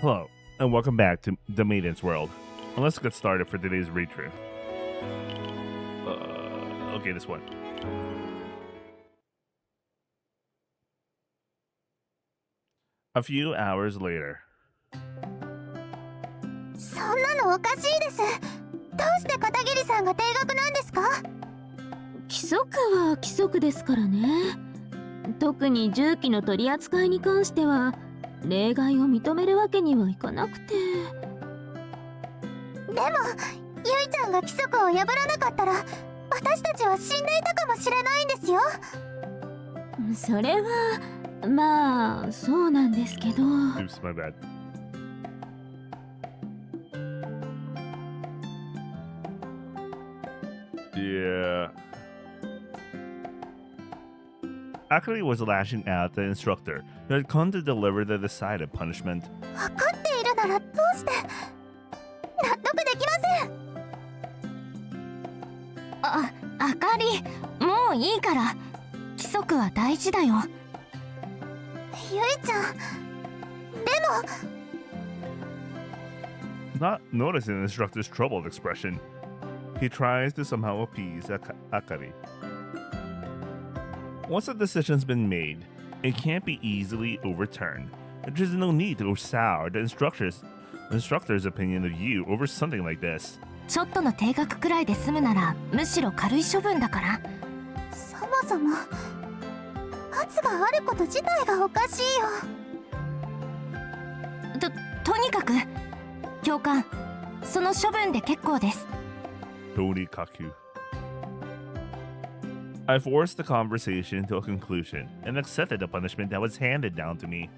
Hello, and welcome back to the Maintenance World. And let's get started for today's read through. Okay, this one. A few hours later. そんなのおかしいです。どうして片桐さんが定額なんですか？規則は規則ですからね。特に重機の取り扱いに関しては例外を認めるわけにはいかなくて。でもゆいちゃんが規則を破らなかったら私たちは死んでいたかもしれないんですよ。それはまあそうなんですけど。 Oops, my bad. Yeah. Akari was lashing out at the instructor who had come to deliver the decided punishment. 分かっているならどうして納得できません。あかり、もういいから。規則は大事だよ。ゆいちゃん、でも Not noticing the instructor's troubled expression, he tries to somehow appease Akari. Once a decision's been made, it can't be easily overturned. There's no need to sour the instructor's opinion of you over something like this. ちょっとの定額くらいで済むならむしろ軽い処分だから。そもそも罰があること自体がおかしいよ。とにかく教官、その処分で結構です。Tonikaku. I forced the conversation to a conclusion and accepted the punishment that was handed down to me.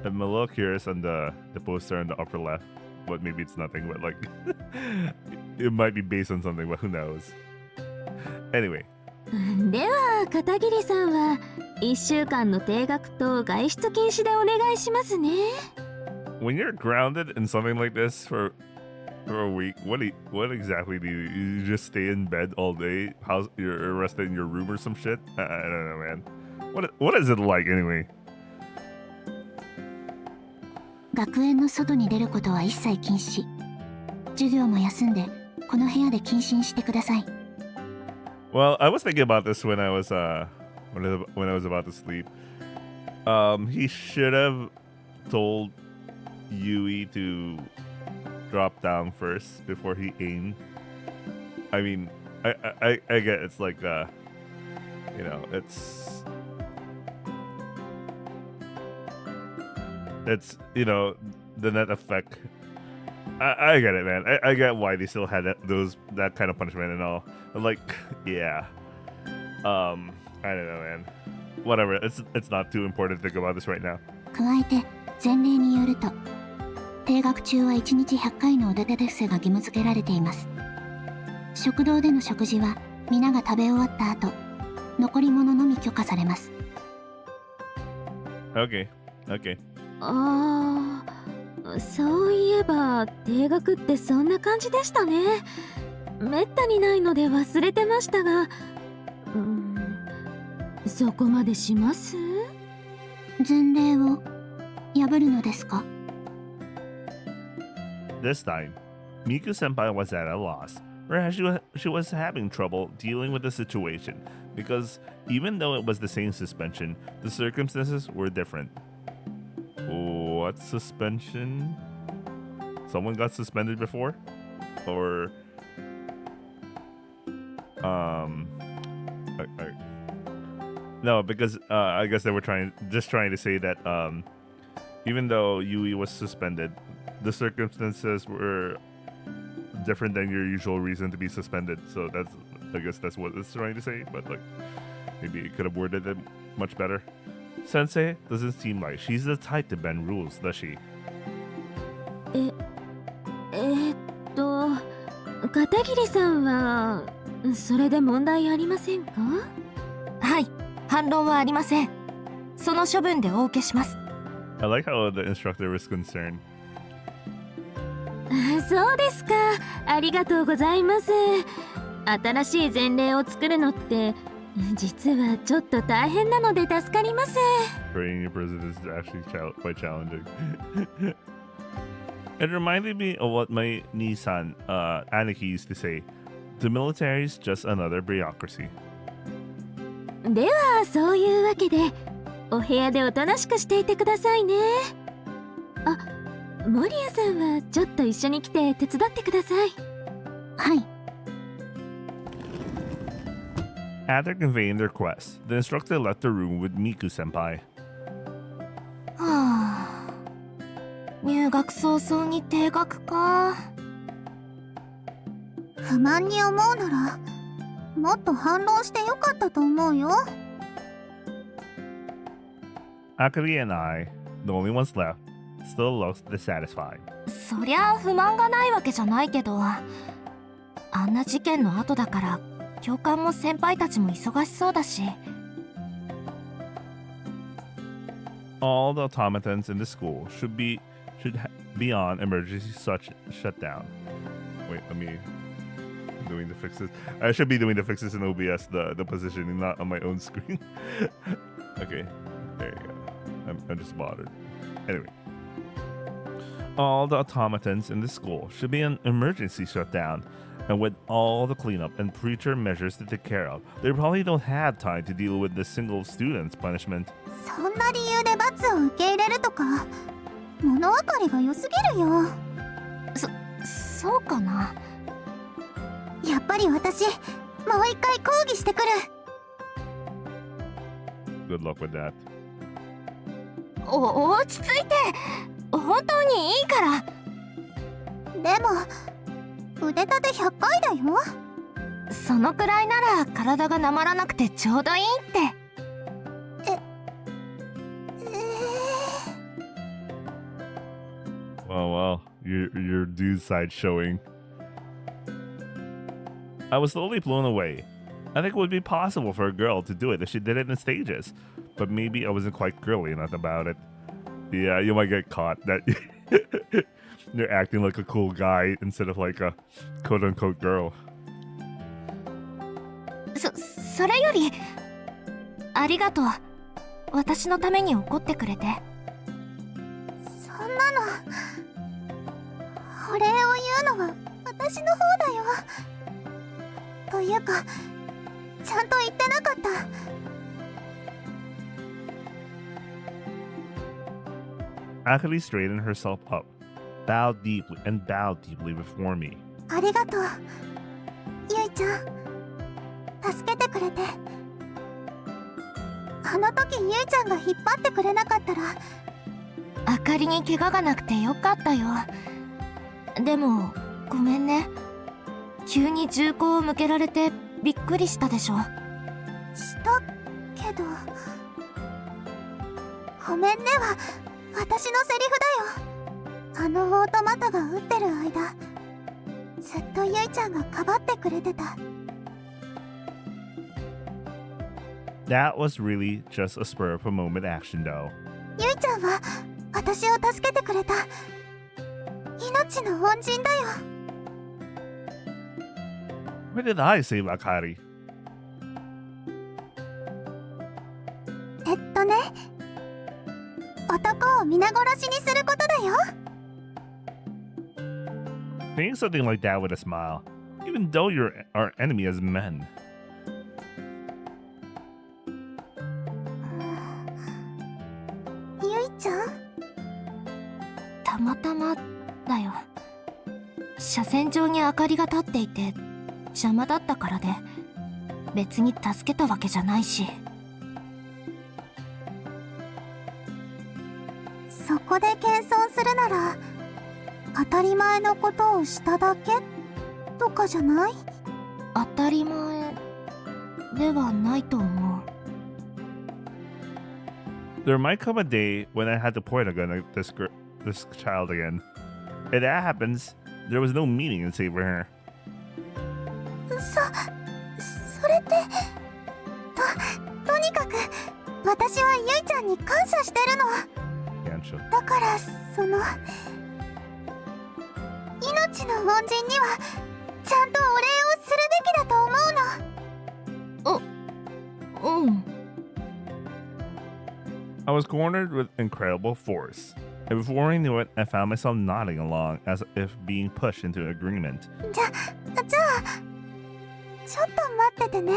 I'm a little curious on the poster on the upper left, but maybe it's nothing, but like it might be based on something, but who knows. Anyway. では片桐さんは1週間の定額と外出禁止でお願いしますね。 When you're grounded in something like this for a week, what exactly do you just stay in bed all day? How's you're arrested in your room or some shit? I don't know, man. What is it like anyway? 学園の外に出ることは一切禁止。授業も休んでこの部屋で謹慎してください。 Well, I was thinking about this when I was about to sleep. He should have told Yui to drop down first before he aimed. I mean, I get it's like you know, it's you know, the net effect. I get it, man. I get why they still had that kind of punishment and all. But like, yeah. I don't know, man. Whatever. It's not too important to think about this right now. 加えて前例によると定額中は1日100回のおだてで伏せが義務付けられています。食堂での食事は皆が食べ終わった後、残り物のみ許可されます。 Okay. ああ、そういえば定額ってそんな感じでしたね。めったにないので忘れてましたが、そこまでします？前例を破るのですか？ This time, Miku-senpai was at a loss, whereas she was having trouble dealing with the situation because even though it was the same suspension, the circumstances were different. What suspension? Someone got suspended before? Or no, because I guess they were trying to say that even though Yui was suspended, the circumstances were different than your usual reason to be suspended. So I guess that's what it's trying to say, but like maybe it could have worded it much better. Sensei doesn't seem like she's the type to bend rules, does she? 片桐さんはそれで問題ありませんか？はい、反論はありません。その処分でお受けします。 I like how the instructor was concerned. そうですか。ありがとうございます。新しい前例を作るのって実はちょっと大変なので助かります。 Creating a prison is actually quite challenging. It reminded me of what my Nissan, Aniki used to say. The military is just another bureaucracy. ではそういうわけでお部屋でおとなしくしていてくださいね。あ、守屋さんはちょっと一緒に来て手伝ってください。はい。 After conveying their request, the instructor left the room with Miku senpai. はあ、入学早々に停学か。不満に思うならもっと反論してよかったと思うよ。 Akari and I, the only ones left, still looked dissatisfied. そりゃ不満がないわけじゃないけど、あんな事件の後だから教官も先輩たちも忙しそうだし。 All the automatons in the school should be on emergency shutdown. Wait, let me doing the fixes. I should be doing the fixes in OBS, the positioning, not on my own screen. Okay, there you go. I'm just bothered. Anyway, all the automatons in the school should be on emergency shutdown. And with all the cleanup and preacher measures to take care of, they probably don't have time to deal with the single student's punishment. そんな理由で罰を受け入れるとか物分かりが良すぎるよ。そうかな。やっぱり私もう一回抗議してくる。 Good luck with that. 落ち着いて、本当にいいから。でも腕立て100回だよ。そのくらいなら体がなまらなくてちょうどいいって。Well, your dude side showing. I was slowly blown away. I think it would be possible for a girl to do it if she did it in stages, but maybe I wasn't quite girly enough about it. Yeah, you might get caught that you're acting like a cool guy instead of like a quote-unquote girl. それよりありがとう。私のために怒ってくれて。そんなのお礼を言うのは私の方だよ。というかちゃんと言ってなかった。 Akali straightened herself up, bowed deeply before me. ありがとうゆいちゃん、助けてくれて。あの時ゆいちゃんが引っ張ってくれなかったら。あかりに怪我がなくてよかったよ。でもごめんね。急に銃口を向けられてびっくりしたでしょ。したけどごめんねは私のセリフだよ。あのオートマタが撃ってる間ずっとゆいちゃんがかばってくれてた。 That was really just a spur of a moment action though. ゆいちゃんは私を助けてくれた命の恩人だよ。 What did I say about Kari? ね、男を皆殺しにすることだよ。 Saying something like that with a smile, even though you're our enemy as men. ゆいちゃん、たまたまだよ。車線上に明かりが立っていて邪魔だったからで、別に助けたわけじゃないし。そこで謙遜するなら当たり前のことをしただけとかじゃない？当たり前ではないと思う。 There might come a day when I had to point a gun at this child again. If that happens, there was no meaning in saving her. それってとにかく私はゆいちゃんに感謝してるの。 だからその命の恩人にはちゃんとお礼をするべきだと思うの。was cornered with incredible force. And before I knew it, I found myself nodding along as if being pushed into agreement. じゃあちょっと待っててね。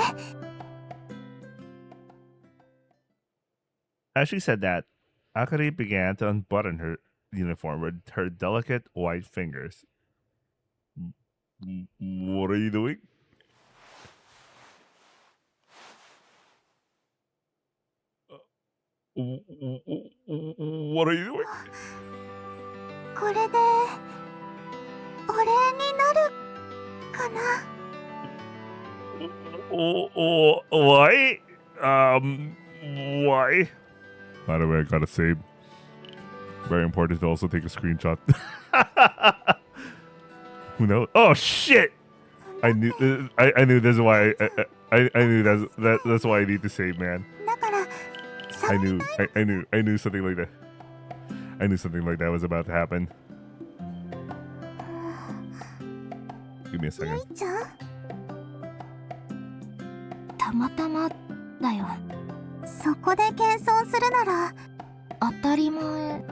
As she said that, Akari began to unbutton her uniform with her delicate white fingers. What are you doing? What are you doing? これでお礼になるかな。Why? Why? By the way, I gotta say, very important to also take a screenshot. Who knows? Oh shit! I knew this is why I knew that's why I need to save, man. だから I knew something like that. I knew something like that was about to happen. Give me a ゆ second. いちゃん、たまたまだよ。そこで謙遜するなら当たり前。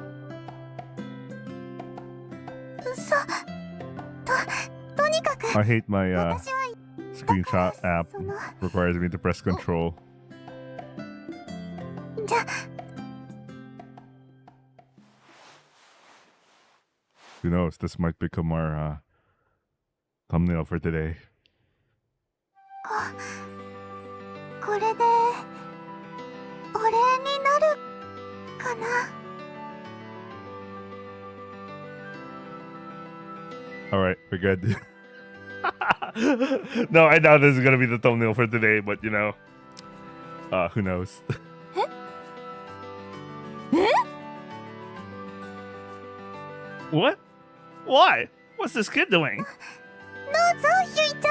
とにかく I hate my 私は screenshot app その requires me to press control. じゃ Who knows? This might become our thumbnail for today. これでお礼になるかな。 All right, we're good. No, I doubt this is gonna be the thumbnail for today, but you know, who knows? What? Why? What's this kid doing? どうぞゆいちゃ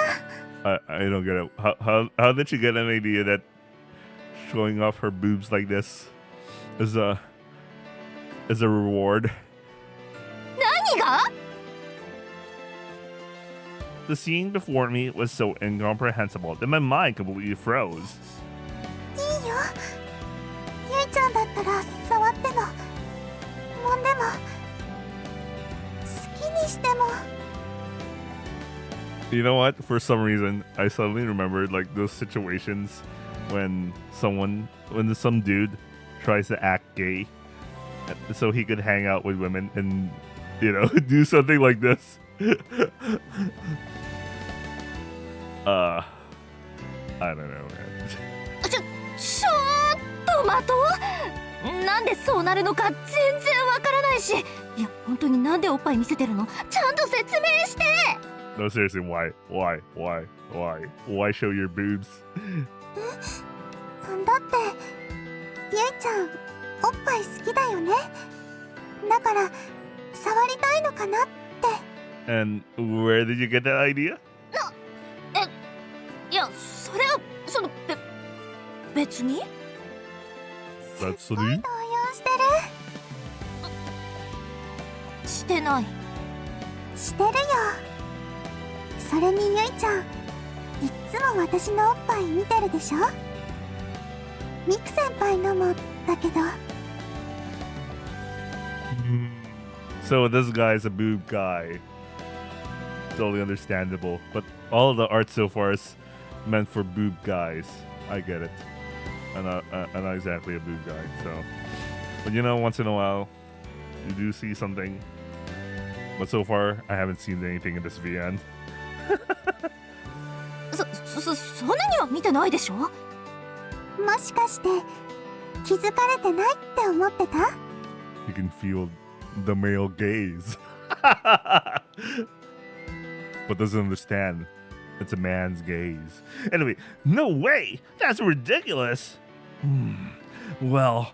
ん。 I don't get it. How did she get an idea that showing off her boobs like this is a reward? 何が？ The scene before me was so incomprehensible that my mind completely froze. いいよ。ゆいちゃんだったら触っても揉んでも好きにしても。 You know what? For some reason, I suddenly remembered like those situations when some dude tries to act gay so he could hang out with women and, you know, do something like this. I don't know, man. ちょっと待とう。なんでそうなるのか全然わからないし。いや、本当になんでおっぱい見せてるの？ちゃんと説明して。 No, seriously, why? Why show your boobs? だってゆいちゃんおっぱい好きだよね。だから触りたいのかなって。 And where did you get that idea? いや、それは別に。 That's すごい動揺してる。してない。してるよ。それにゆいちゃんいっつも私のおっぱい見てるでしょ。ミク先輩のもだけど。 So this guy is a boob guy. Totally understandable. But all of the art so far is meant for boob guys. I get it. I'm not exactly a boob guy, so. But you know, once in a while, you do see something. But so far, I haven't seen anything in this VN. そんなには見てないでしょ。もしかして気づかれてないって思ってた？ You can feel the male gaze. But doesn't understand. It's a man's gaze. Anyway, no way! That's ridiculous! Well,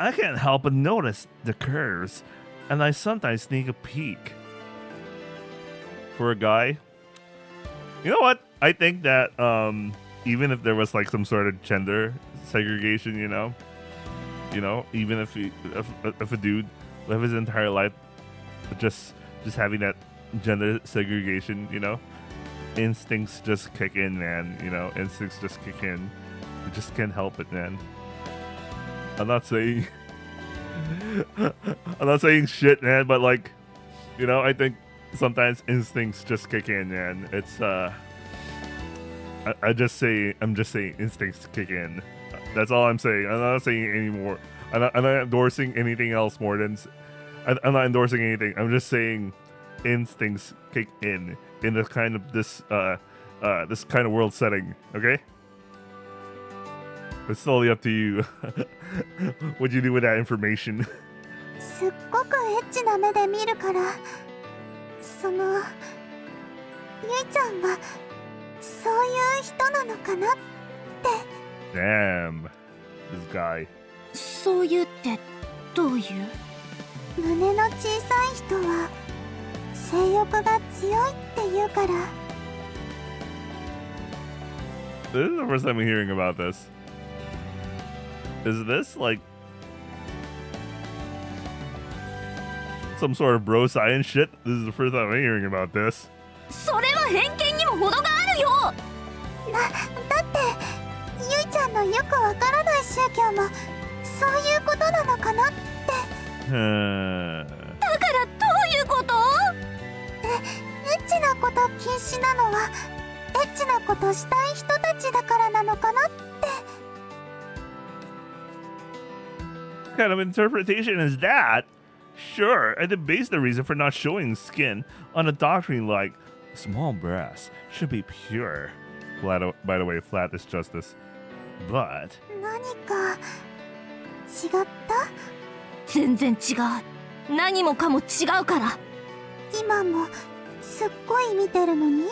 I can't help but notice the curves, and I sometimes sneak a peek. For a guy, you know what? I think that even if there was like some sort of gender segregation, you know, even if a dude live his entire life just having that gender segregation, you know, instincts just kick in, man. You know, instincts just kick in. You just can't help it, man. I'm not saying I'm not saying shit, man, but like, you know, I think sometimes instincts just kick in, man. It's I'm just saying instincts kick in. That's all I'm saying. I'm not saying anymore. I'm not endorsing anything else more than. I'm not endorsing anything. I'm just saying instincts kick in this kind of this kind of world setting. Okay. It's totally up to you. What you do with that information. すっごくエッチな目で見るから、そのゆいちゃんはそういう人なのかなって。 Damn, this guy. そういうってどういう？胸の小さい人は性欲が強いって言うから。 This is the first time I'm hearing about this. Is this like some sort of bro science shit? This is the first time I'm hearing about this. それは偏見にも程があるよ。だってゆいちゃんのよくわからない宗教もそういうことなのかなって。だからどういうこと？エッチなこと禁止なのはエッチなことしたい人たちだからなのかなって。 What kind of interpretation is that? Sure, I debase the reason for not showing skin on a doctrine like small breasts should be pure. Flat, by the way, flat is justice. But 何か違った？全然違う。何もかも違うから。今もすっごい見てるのに？見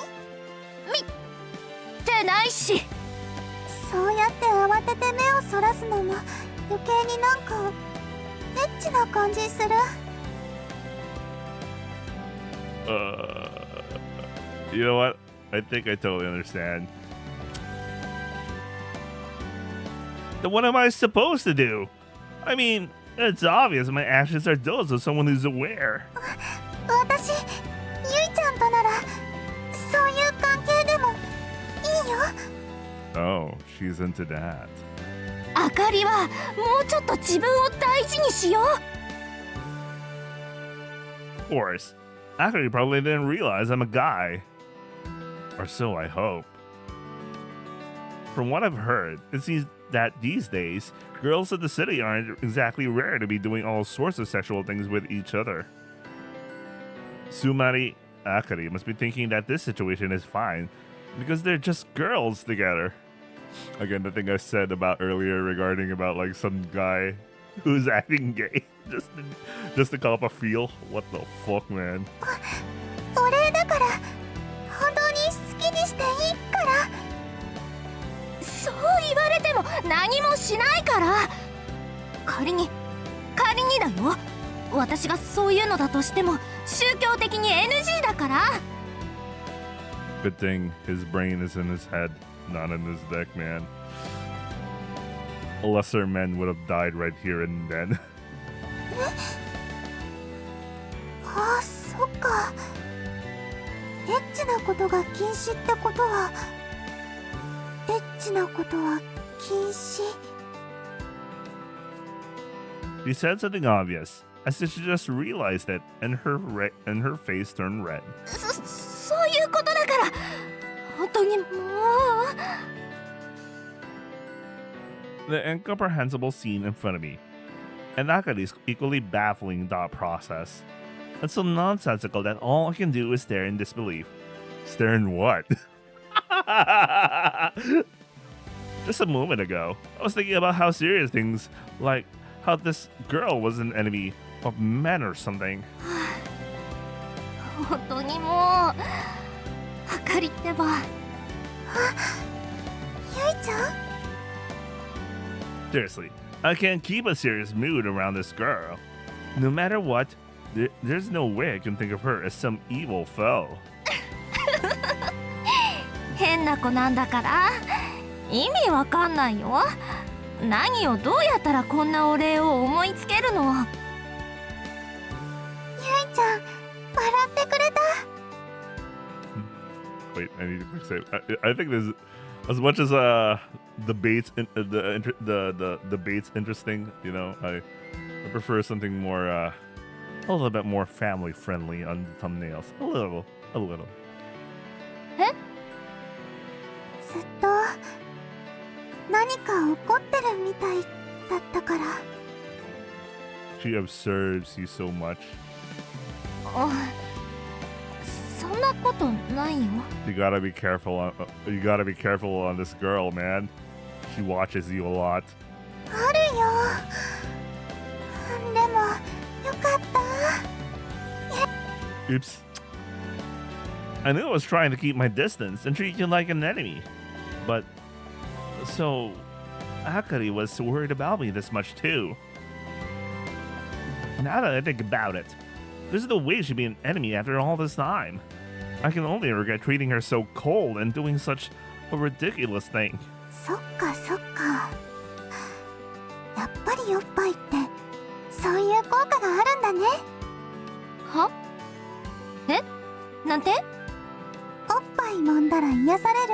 てないし。そうやって慌てて目をそらすのも余計になんかエッチな感じする。you know what? I think I totally understand. Then what am I supposed to do? I mean, it's obvious my actions are those of someone who's aware. 私、ゆいちゃんとならそういう関係でもいいよ。Oh, she's into that. あかりはもうちょっと自分を大事にしよう。 Of course. Actually, probably didn't realize I'm a guy. Or so I hope. From what I've heard, it seems that these days, girls in the city aren't exactly rare to be doing all sorts of sexual things with each other. Sumari Akari must be thinking that this situation is fine because they're just girls together. Again, the thing I said about earlier regarding about like some guy who's acting gay just to call up a feel. What the fuck, man? お礼だから本当に好きにしていいから。そう言われても何もしないから。仮にだよ。私がそういうのだとしても宗教的に NG だから。 Good thing his brain is in his head, not in his dick, man. Lesser men would have died right here and then. ああ、そっか。エッチなことが禁止ってことはエッチなことは禁止。 She said something obvious, as if she just realized it, and her face turned red. そういうことだから本当にもう。 The incomprehensible scene in front of me, and Akari's equally baffling thought process. It's so nonsensical that all I can do is stare in disbelief. Stare in what? Just a moment ago, I was thinking about how serious things, like how this girl was an enemy of men or something. 本当にもうあかりってば。ゆいちゃん？ Seriously, I can't keep a serious mood around this girl. No matter what, there's no way I can think of her as some evil foe. 変な子なんだから意味わかんないよ。何をどうやったらこんなお礼を思いつけるの。ゆいちゃん、笑ってくれた。 Wait, I need to quick save. I think there's as much as the bait's the bait's interesting. You know, I I prefer something more, a little bit more family friendly on the thumbnails. A little. ずっと何か怒ってるみたいだったから。 She observes you so much. そんなことないよ。 You gotta be careful on this girl, man. She watches you a lot. あるよ。でもよかった。 Oops. I knew I was trying to keep my distance and treat you like an enemy. But, so, Akari was worried about me this much too. Now that I think about it, there's no way she'd be an enemy after all this time. I can only regret treating her so cold and doing such a ridiculous thing. そっかそっか。やっぱりおっぱいってそういう効果があるんだね。は？え？なんて？おっぱい揉んだら癒される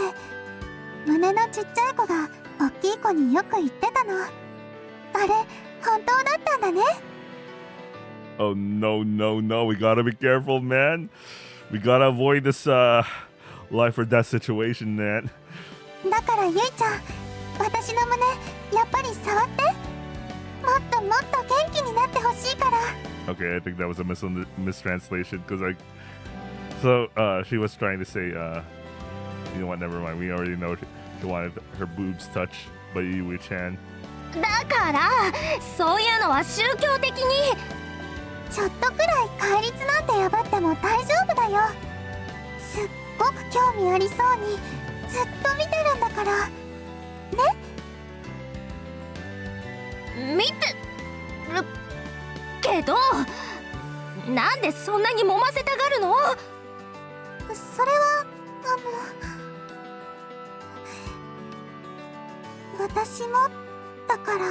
って胸のちっちゃい子がおっきい子によく言ってたの。あれ本当だったんだね。 Oh no, we gotta be careful, man. We gotta avoid this life or death situation, man. だからゆいちゃん、私の胸やっぱり触って。もっともっと元気になってほしいから。 Okay, I think that was a mistranslation because she was trying to say, you know what, never mind. We already know she wanted her boobs touched by Yui-chan. だからそういうのは宗教的に。ちょっとくらい戒律なんて破っても大丈夫だよ。すっごく興味ありそうにずっと見てるんだからね。見てるけど、なんでそんなに揉ませたがるの？それは私もだから。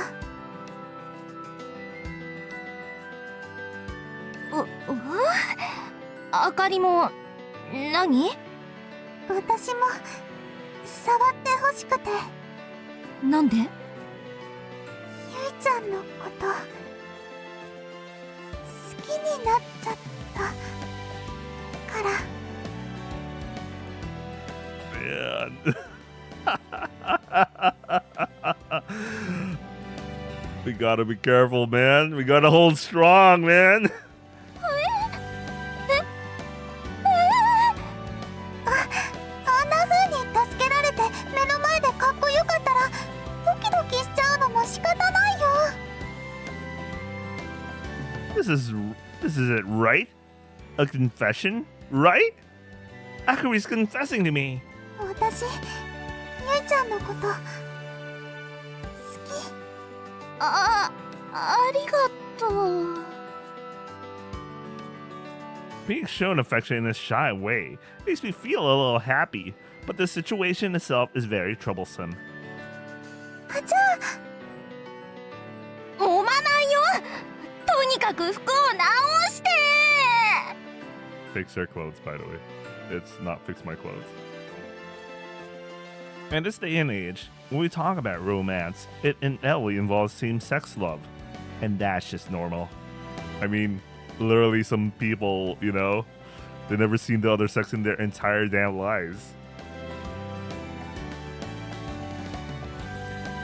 あかりも何？私も触ってほしくて。なんで？ゆいちゃんのこと好きになっちゃったから。Man. We gotta be careful, man. We gotta hold strong, man. あんな風に助けられて目の前でかっこよかったらドキドキしちゃうのも仕方ないよ。 This is it, right? A confession, right? Akari's confessing to me. 私ゆいちゃんのこと好き。ありがとう。Being shown affection in a shy way makes me feel a little happy, but the situation itself is very troublesome. あ、じゃあ揉まないよ。とにかく服を直して。 Fix her clothes, by the way. It's not fix my clothes. In this day and age, when we talk about romance, it inevitably involves same-sex love. And that's just normal. I mean, literally some people, you know, they've never seen the other sex in their entire damn lives.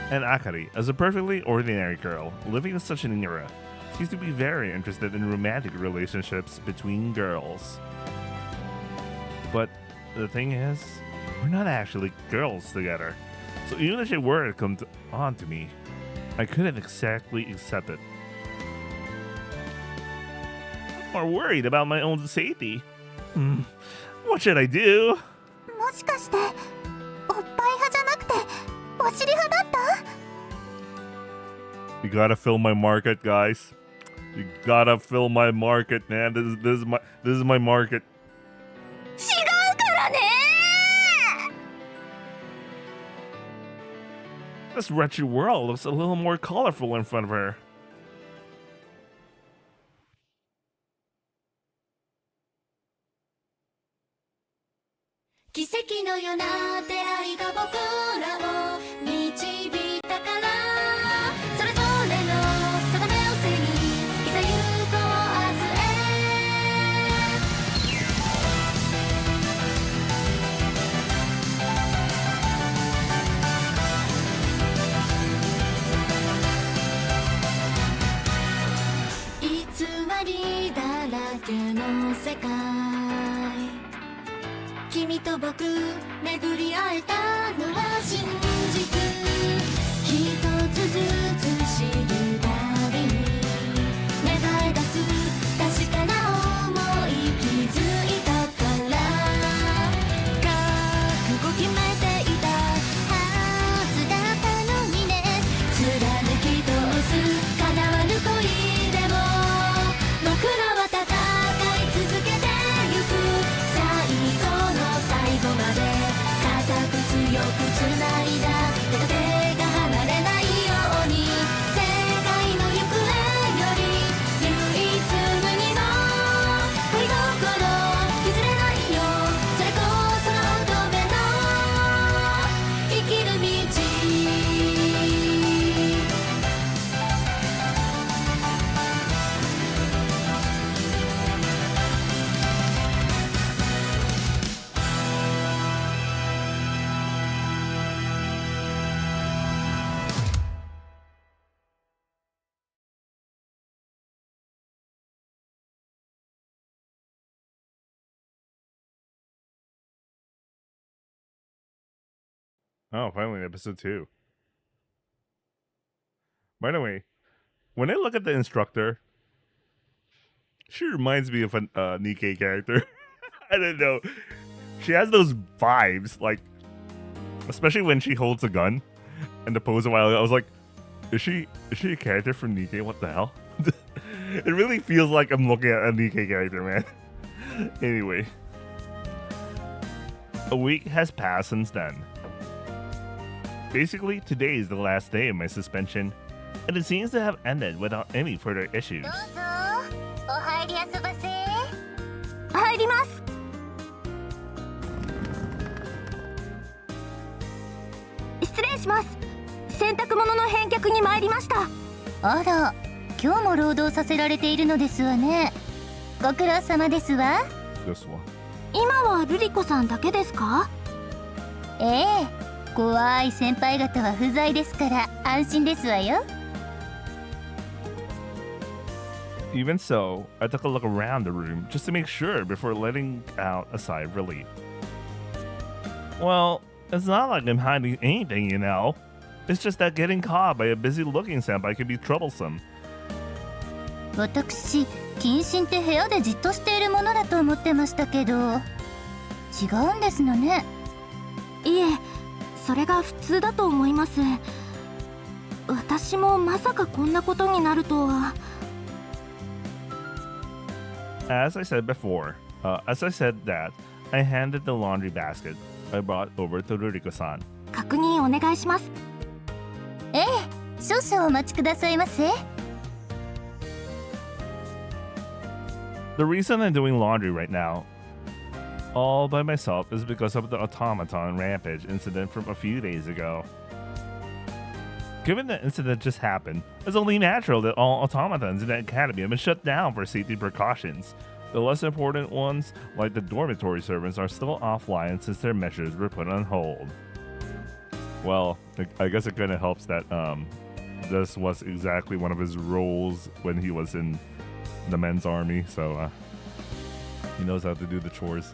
And Akari, as a perfectly ordinary girl, living in such an era, seems to be very interested in romantic relationships between girls. But the thing is, we're not actually girls together. So even if she were to come on to me, I couldn't exactly accept it. I'm more worried about my own safety. What should I do? もしかしておっぱい派じゃなくてお尻派だった？ You gotta fill my market, guys. You gotta fill my market, man. This is my market. 違うからね。 This wretched world looks a little more colorful in front of her. 奇跡のような出会いが僕らを導いたからそれぞれの定めをの世界君と僕巡り会えたのは真実一つずつ知るたびに芽生え出す確かな想い気づいたから覚悟決めていたはずだったのにね貫き通す叶わぬ恋でも僕らは戦い続けてゆく最後の最後まで固く強くつないだ手と手が離れないように世界の行方より唯一無二の恋心譲れないよそれこそが乙女の生きる道Oh, finally, episode 2. By the way, when I look at the instructor, she reminds me of a Nikkei character. I don't know. She has those vibes, like, especially when she holds a gun and the pose a while ago. I was like, is she a character from Nikkei? What the hell? It really feels like I'm looking at a Nikkei character, man. Anyway, a week has passed since then. Basically, today is the last day of my suspension, and it seems to have ended without any further issues. どうぞお入り遊ばせ入ります失礼します洗濯物の返却に参りましたあら、今日も労働させられているのですわね。ご苦労様ですわ。 This one. 今はルリコさんだけですかええ、怖い先輩方は不在ですから安心ですわよ。 Even so, I took a look around the room just to make sure before letting out a sigh of relief. Well, it's not like I'm hiding anything, you know. It's just that getting caught by a busy-looking senpai can be troublesome. 私、謹慎って部屋でじっとしているものだと思ってましたけど、違うんですのね。いえそれが普通だと思います私もまさかこんなことになるとは As I said that, I handed the laundry basket I brought over to Ruriko-san. 確認お願いしますええ、少々お待ちくださいませ。 The reason I'm doing laundry right now, all by myself, is because of the automaton rampage incident from a few days ago. Given the incident just happened, it's only natural that all automatons in the academy have been shut down for safety precautions. The less important ones, like the dormitory servants, are still offline since their measures were put on hold. Well, I guess it kind of helps that this was exactly one of his roles when he was in the men's army, so he knows how to do the chores.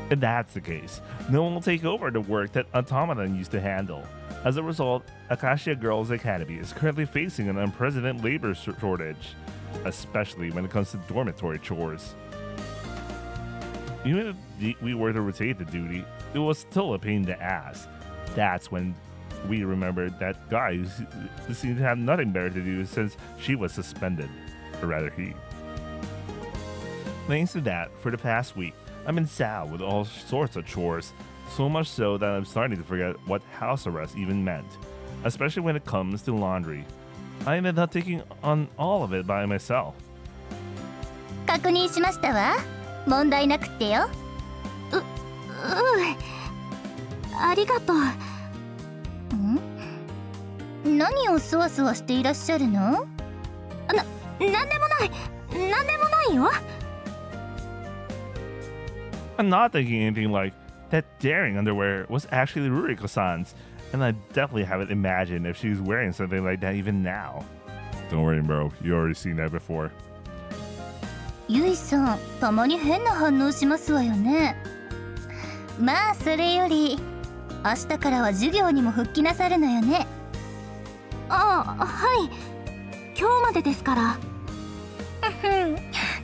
If that's the case, no one will take over the work that Automaton used to handle. As a result, Acacia Girls Academy is currently facing an unprecedented labor shortage, especially when it comes to dormitory chores. Even if we were to rotate the duty, it was still a pain in the ass. That's when we remembered that guy who seemed to have nothing better to do since she was suspended, or rather he. Thanks to that, for the past week, I've been saddled with all sorts of chores, so much so that I'm starting to forget what house arrest even meant, especially when it comes to laundry. I ended up taking on all of it by myself. 確認しましたわ。問題なくってよ。ありがとう。何をそわそわしていらっしゃるの？なんでもないよ。I'm not thinking anything like that daring underwear was actually Ruriko-san's, and I definitely haven't imagined if she's wearing something like that even now. Don't worry, bro. You already seen that before. ゆいさんたまに変な反応しますわよね。まあそれより明日からは授業にも復帰なさるのよね。ああ、はい。今日までですから。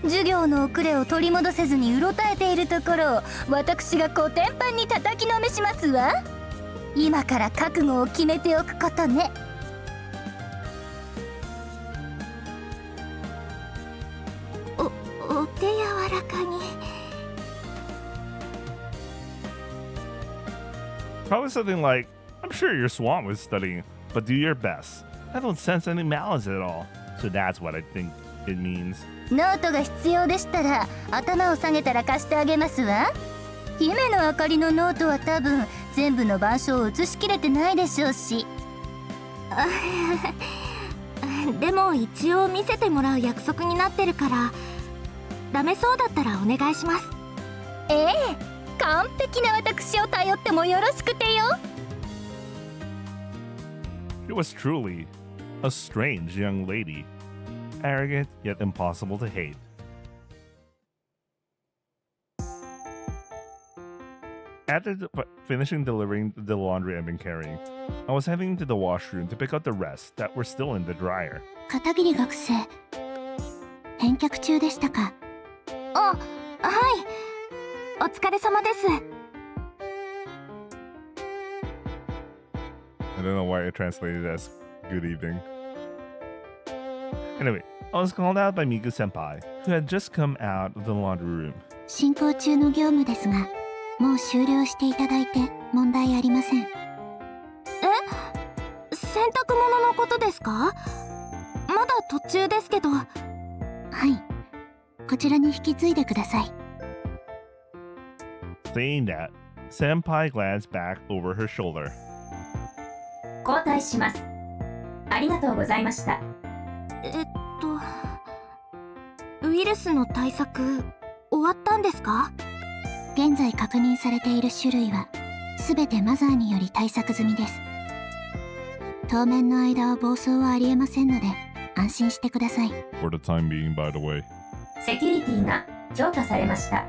授業の遅れを取り戻せずにうろたえているところを私がコテンパンに叩きのめしますわ。今から覚悟を決めておくことね。お手柔らかに。Probably something like, I'm sure you're swamped with studying, but do your best. I don't sense any malice at all. So that's what I think it means. ノートが必要でしたら頭を下げたら貸してあげますわ。姫のあかりのノートは多分全部の板書を写しきれてないでしょうし。でも一応見せてもらう約束になってるから、ダメそうだったらお願いします。ええ、完璧な私を頼ってもよろしくてよ。She was truly a strange young lady, arrogant yet impossible to hate. After finishing delivering the laundry I've been carrying, I was heading to the washroom to pick up the rest that were still in the dryer. 片桐学生、返却中でしたか？あ、はい。お疲れ様です。I don't know why I translated it as good evening. Anyway, I was called out by Miku senpai, who had just come out of the laundry room. 進行中の業務ですが、もう終了していただいて問題ありません。洗濯物のことですか？まだ途中ですけど。はい、こちらに引き継いでください。Saying that, senpai glanced back over her shoulder. 交代します。ありがとうございました。ウイルスの対策終わったんですか？現在確認されている種類は全てマザーにより対策済みです。当面の間は暴走はありえませんので安心してください。 For the time being, by the way. セキュリティが強化されました。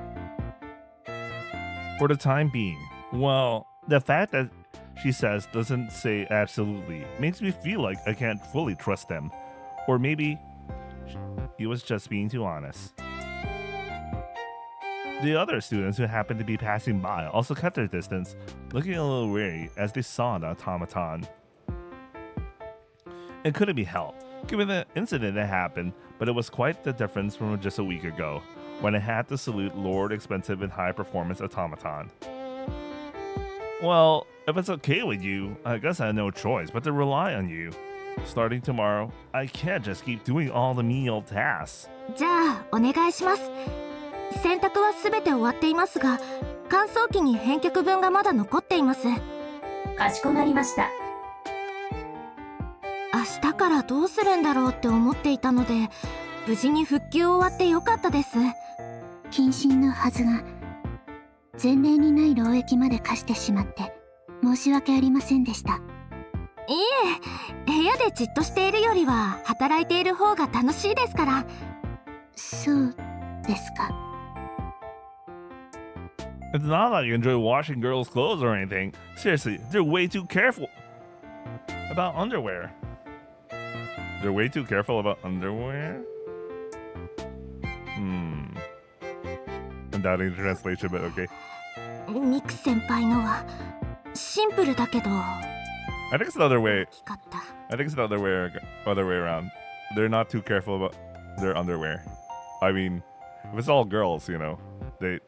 For the time being. Well, the fact that she says doesn't say absolutely makes me feel like I can't fully trust them. Or maybe he was just being too honest. The other students who happened to be passing by also kept their distance, looking a little wary as they saw the automaton. It couldn't be helped, given the incident that happened, but it was quite the difference from just a week ago, when I had to salute Lord Expensive and High Performance Automaton. Well, if it's okay with you, I guess I have no choice but to rely on you. Starting tomorrow, I can't just keep doing all the menial tasks. じゃあお願いします。洗濯は全て終わっていますが、乾燥機に返却分がまだ残っています。かしこまりました。明日からどうするんだろうって思っていたので、無事に復旧終わってよかったです。謹慎のはずが前例にない労役まで課してしまって申し訳ありませんでした。いえ、部屋でじっとしているよりは働いている方が楽しいですから。そうですか。It's not like I enjoy washing girls' clothes or anything. Seriously, they're way too careful about underwear. They're way too careful about underwear? I'm doubting the translation, but okay. ミク先輩のはシンプルだけど。I think it's the other way. 大きかった。I think it's the other way around. They're not too careful about their underwear. I mean, if it's all girls, you know, they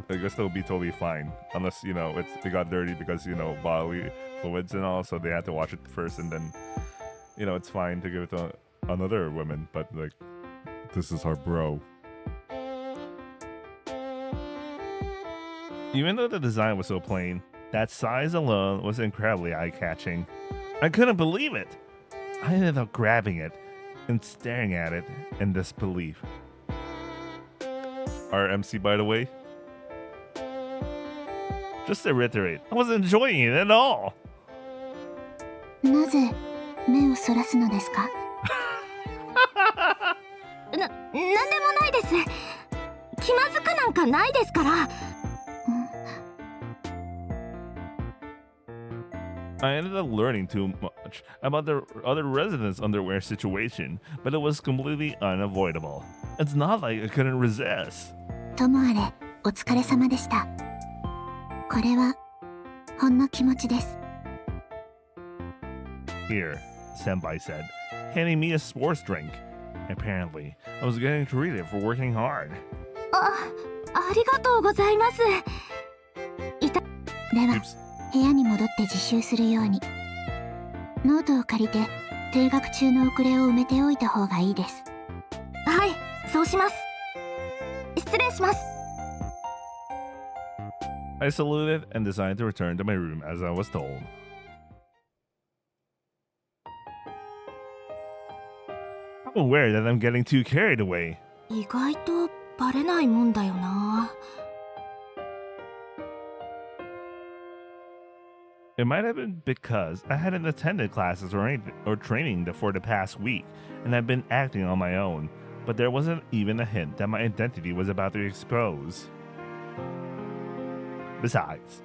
guess they'll be totally fine, unless they got dirty because bodily fluids and all, so they had to wash it first, and then it's fine to give it to another woman. But like, this is our bro. Even though the design was so plain, that size alone was incredibly eye-catching. I couldn't believe it. I ended up grabbing it and staring at it in disbelief. Our MC, by the way. Just to reiterate, I wasn't enjoying it at all. なぜ目をそらすのですか？なんでもないです。ゃないですから。I ended up learning too much about the other residents' underwear situation, but it was completely unavoidable. It's not like I couldn't resist. ともあれ、お疲れ様でした。これはほんの気持ちです。Here, Senpai said, handing me a sports drink. Apparently, I was getting treated for working hard. ありがとうございます。では、部屋に戻って自習するように。ノートを借りて、定額中の遅れを埋めておいた方がいいです。はい、そうします。失礼します。I saluted and decided to return to my room as I was told. I'm aware that I'm getting too carried away. 意外とバレないもんだよな。It might have been because I hadn't attended classes or training for the past week, and I've been acting on my own, but there wasn't even a hint that my identity was about to be exposed. Besides,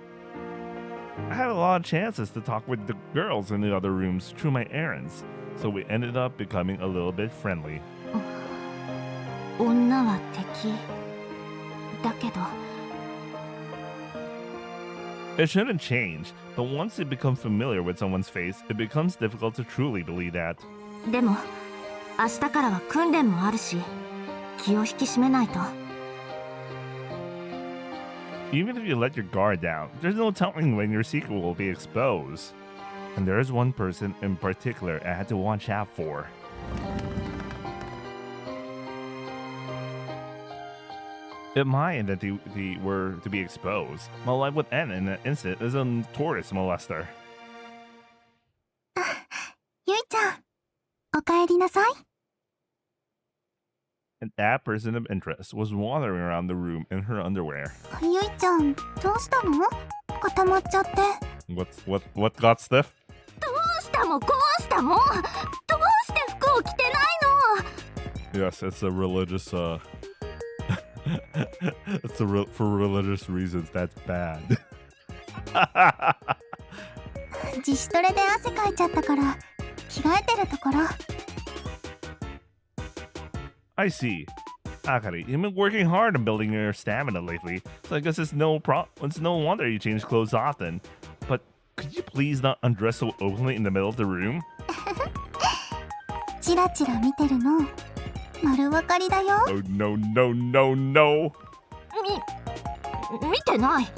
I had a lot of chances to talk with the girls in the other rooms through my errands, so we ended up becoming a little bit friendly. 女は敵だけど。It shouldn't change, but once you become familiar with someone's face, it becomes difficult to truly believe that. でも明日からは訓練もあるし、気を引き締めないと。Even if you let your guard down, there's no telling when your secret will be exposed. And there is one person in particular I had to watch out for. If my identity were to be exposed, my life would end in an instant as a notorious molester. ゆいちゃん、おかえりなさい。And that person of interest was wandering around the room in her underwear. ゆいちゃん、どうしたの？固まっちゃって。What got stiff? どうしたもこうしたも、どうして服を着てないの？ Yes, it's a religious, for religious reasons, that's bad. 自主トレで汗かいちゃったから着替えてるところ。I see. Akari, you've been working hard on building your stamina lately, so I guess it's no wonder you change clothes often. But could you please not undress so openly in the middle of the room? チラチラ見てるの丸分かりだよ。Oh no no no no! 見てない。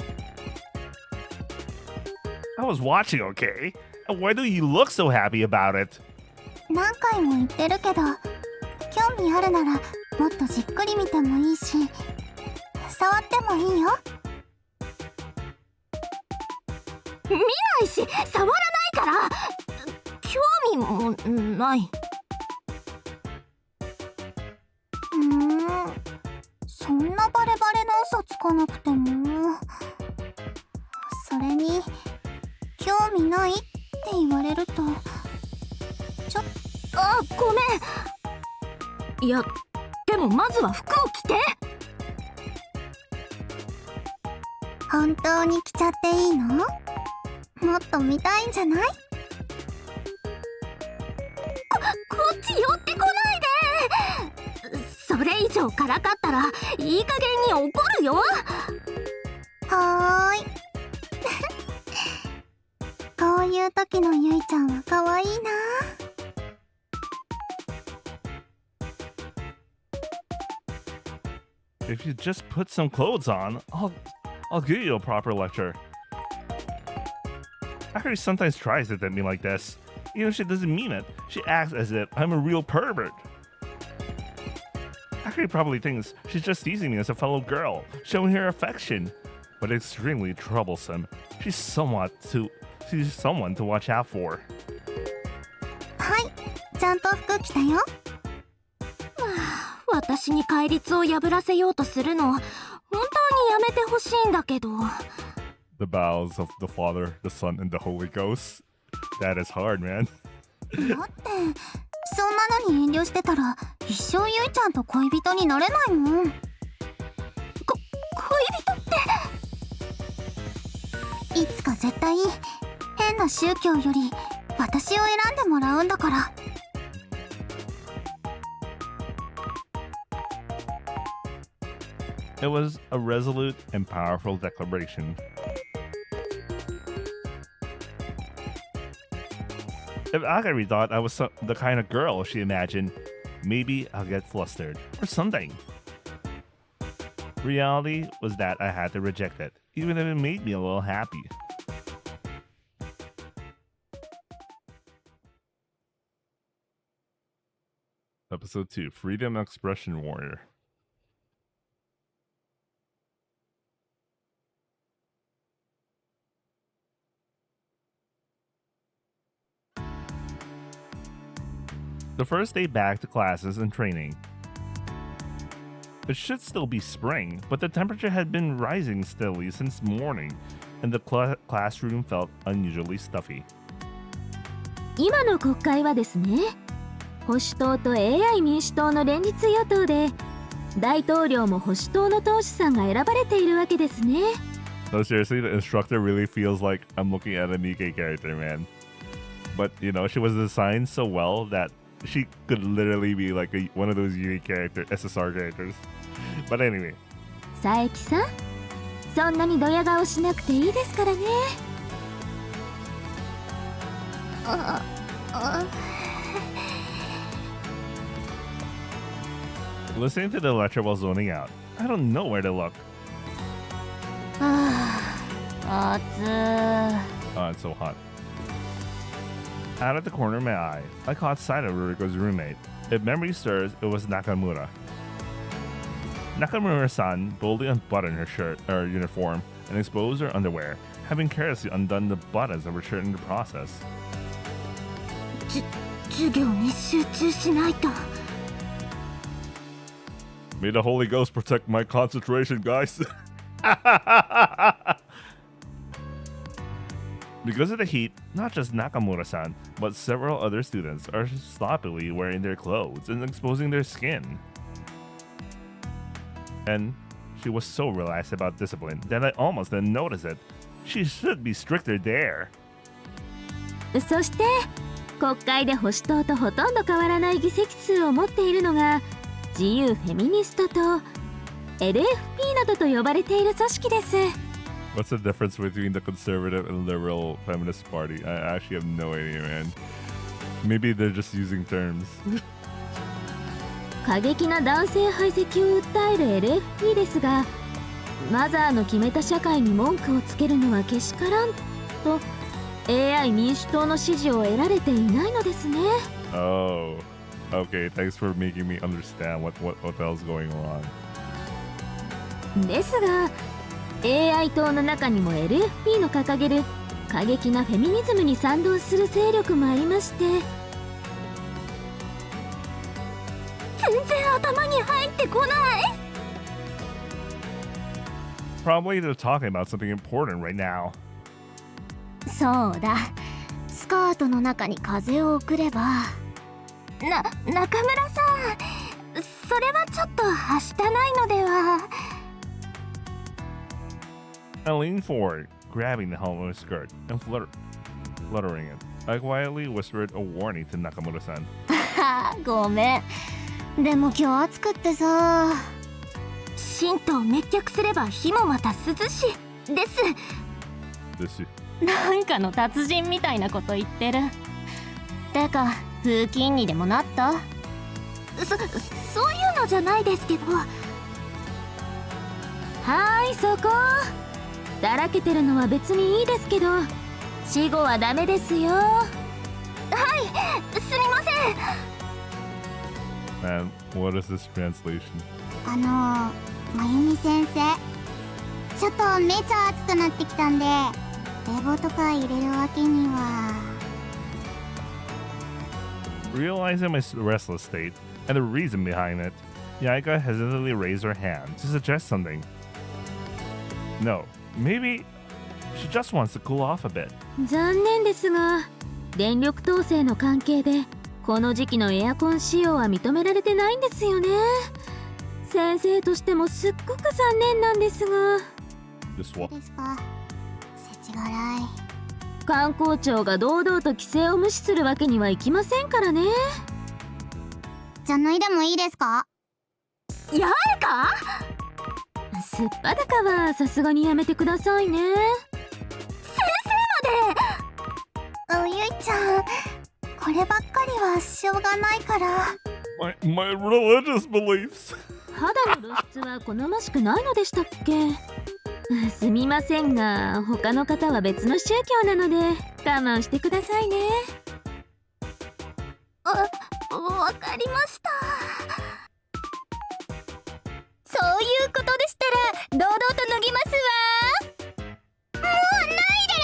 I was watching, okay? And why do you look so happy about it? 何回も言ってるけど、興味あるならもっとじっくり見てもいいし、触ってもいいよ。見ないし触らないから、興味もない。そんなバレバレの嘘つかなくても。それに興味ないって言われるとあ、ごめん。いや、でもまずは服を着て。本当に着ちゃっていいの？もっと見たいんじゃない？こっち寄ってこないで。それ以上からかったらいい加減に怒るよ。はーい。こういう時のゆいちゃんは可愛いな。If you just put some clothes on, I'll give you a proper lecture. Akari sometimes tries to tempt me like this. Even if she doesn't mean it, she acts as if I'm a real pervert. Akari probably thinks she's just teasing me as a fellow girl, showing her affection. But extremely troublesome. She's someone to watch out for. はい、ちゃんと服着たよ。私に戒律を破らせようとするの、本当にやめてほしいんだけど。The vows of the Father, the Son, and the Holy Ghost. That is hard, man. だってそんなのに遠慮してたら一生ゆいちゃんと恋人になれないもん。恋人っていつか絶対変な宗教より私を選んでもらうんだから。It was a resolute and powerful declaration. If Akari thought I was the kind of girl she imagined, maybe I'll get flustered or something. Reality was that I had to reject it, even if it made me a little happy. Episode 2, Freedom Expression Warrior. The first day back to classes and training. It should still be spring, but the temperature had been rising steadily since morning, and the classroom felt unusually stuffy. 今の国会はですね、保守党と AI 民主党の連立与党で、大統領も保守党の党首さんが選ばれているわけですね。No, seriously, the instructor really feels like I'm looking at a Nikkei character, man. But, you know, she was designed so well that she could literally be like one of those unique SSR characters. But anyway. 佐伯さん、そんなにドヤ顔しなくていいですからね。Listening to the lecture while zoning out. I don't know where to look. Oh, it's so hot. Out of the corner of my eye, I caught sight of Ruriko's roommate. If memory serves, it was Nakamura. Nakamura-san boldly unbuttoned her shirt or uniform and exposed her underwear, having carelessly undone the buttons of her shirt in the process. 授業に集中しないと。 May the Holy Ghost protect my concentration, guys. Because of the heat, not just Nakamura-san, but several other students are sloppily wearing their clothes and exposing their skin. And she was so relaxed about discipline that I almost didn't notice it. She should be stricter there. そして国会で保守党とほとんど変わらない議席数を持っているのが自由フェミニストと LFP などと呼ばれている組織です。 What's the difference between the conservative and liberal feminist party? I actually have no idea, man. Maybe they're just using terms. 過激な男性排斥を訴える LFP ですが、マザーの決めた社会に文句をつけるのはけしからんと AI 民主党の支持を得られていないのですね。 Oh, okay. Thanks for making me understand what the hell's going on. ですが AI 党の中にも LFP の掲げる過激なフェミニズムに賛同する勢力もありまして、全然頭に入ってこない。 Probably they're talking about something important right now. そうだ、スカートの中に風を送れば。中村さん、それはちょっとはしたないのでは。 I leaned forward, grabbing the hem of his skirt and fluttering it. I quietly whispered a warning to Nakamura-san. ごめん。でも今日暑くってさ。神道滅却すれば火もまた涼しいです。です。なんかの達人みたいなこと言ってる。てか、風紀委員にでもなった？そういうのじゃないですけど。はーい、そこだらけてるのは別にいいですけど死後はダメですよ。はい、すみません。 Man, what is this translation? まゆみ先生、ちょっとめちゃ暑くなってきたんで冷房とか入れるわけには。 Realizing my restless state and the reason behind it, Yaika hesitantly raised her hand to suggest something. No, maybe she just wants to cool off a bit. 残念ですが電力統制の関係でこの時期のエアコン使用は認められてないんですよね。先生としてもすっごく残念なんですが、 Just what? ですか。世知辛い。観光庁が堂々と規制を無視するわけにはいきませんからね。じゃあ脱いでもいいですか？やるか？すっぱだかはさすがにやめてくださいね。ゆいちゃん、こればっかりはしょうがないから。My religious beliefs. 肌の露出は好ましくないのでしたっけ？すみませんが、他の方は別の宗教なので我慢してくださいね。わかりました。そういうことでしたら堂々と脱ぎますわ。もう脱いで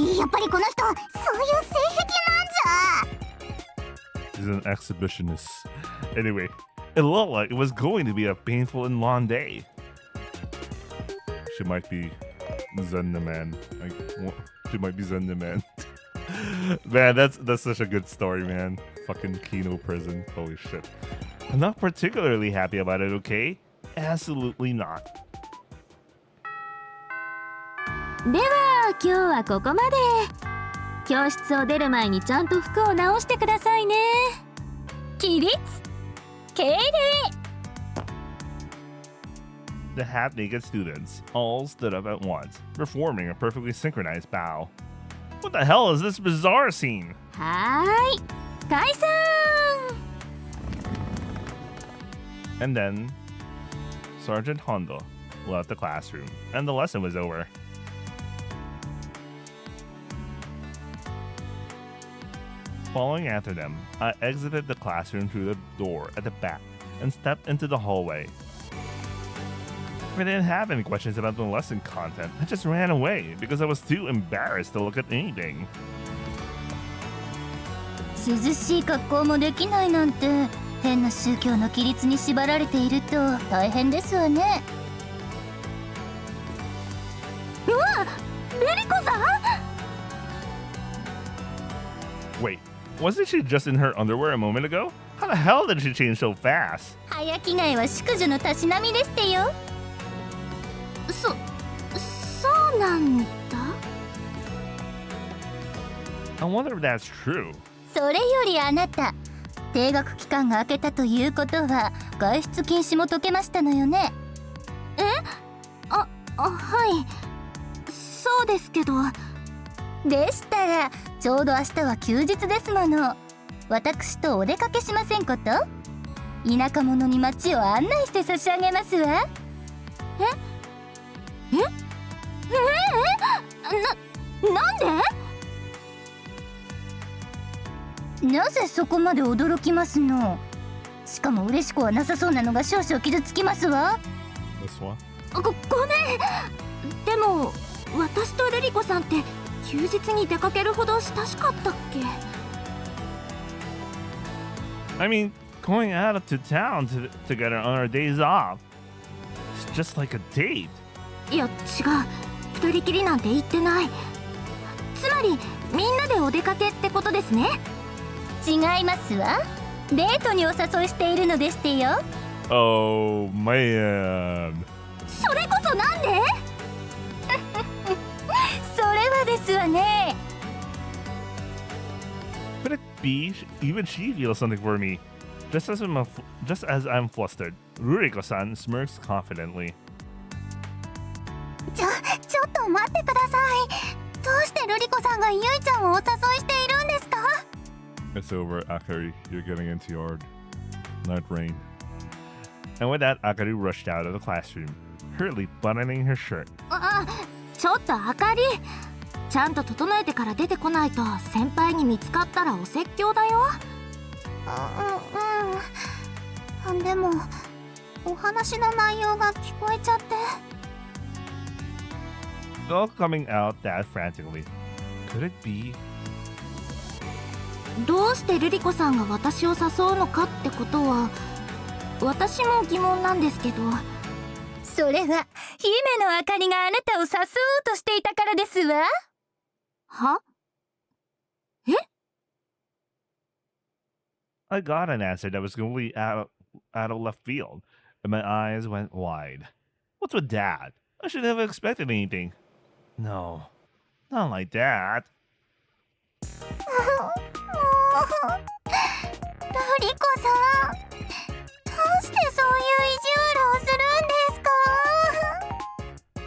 るし。やっぱりこの人そういう性癖なんじゃ。 He's an exhibitionist. Anyway, it looked like it was going to be a painful and long day. She might be Zen the man. She might be Zen the man. Man, that's such a good story, man. Fucking Kino prison. Holy shit. I'm not particularly happy about it, okay? Absolutely not. では今日はここまで。教室を出る前にちゃんと服を直してくださいね。起立、敬礼。 The half-naked students all stood up at once, performing a perfectly synchronized bow. What the hell is this bizarre scene? はーい、解散。 And then, Sergeant Hondo left the classroom, and the lesson was over. Following after them, I exited the classroom through the door at the back and stepped into the hallway. I didn't have any questions about the lesson content. I just ran away because I was too embarrassed to look at anything. 涼しい格好もできないなんて変な宗教の規律に縛られていると大変ですわね。うわ、ルリコさん。 Wait, wasn't she just in her underwear a moment ago? How the hell did she change so fast? 早着替えは淑女のたしなみでしてよ。そうなんだ。 I wonder if that's true. それよりあなた、停学期間が明けたということは外出禁止も解けましたのよね。はい、そうですけど。でしたらちょうど明日は休日ですもの。私とお出かけしませんこと？田舎者に街を案内して差し上げますわ。なんで？なぜそこまで驚きますの？しかも嬉しくはなさそうなのが少々傷つきますわ。 This one? ごめん。でも私とルリコさんって休日に出かけるほど親しかったっけ？ I mean, going out to town together on our days off. It's just like a date. いや違う、二人きりなんて言ってない。つまりみんなでお出かけってことですね。違いますわ。デートにお誘いしているのでしてよ。 Oh, man. それこそなんで？それはですわね。 Could it be even she feels something for me? Just as I'm flustered, Ruriko-san smirks confidently. ちょっと待ってください。どうしてルリコさんがゆいちゃんをお誘いしているんですか？ It's over, Akari. You're getting into your night rain. And with that, Akari rushed out of the classroom, hurriedly buttoning her shirt. ちょっとあかり、ちゃんと整えてから出てこないと先輩に見つかったらお説教だよ。でもお話の内容が聞こえちゃって。 All coming out that frantically. Could it be? どうしてルリコさんが私を誘うのかってことは私も疑問なんですけど。それは姫のあかりがあなたを誘おうとしていたからですわ。は？ I got an answer that was completely out of left field. and my eyes went wide. What's with that? I should have expected anything. No, not like that. もうルリコさん、どうしてそういう意地悪をするんですか？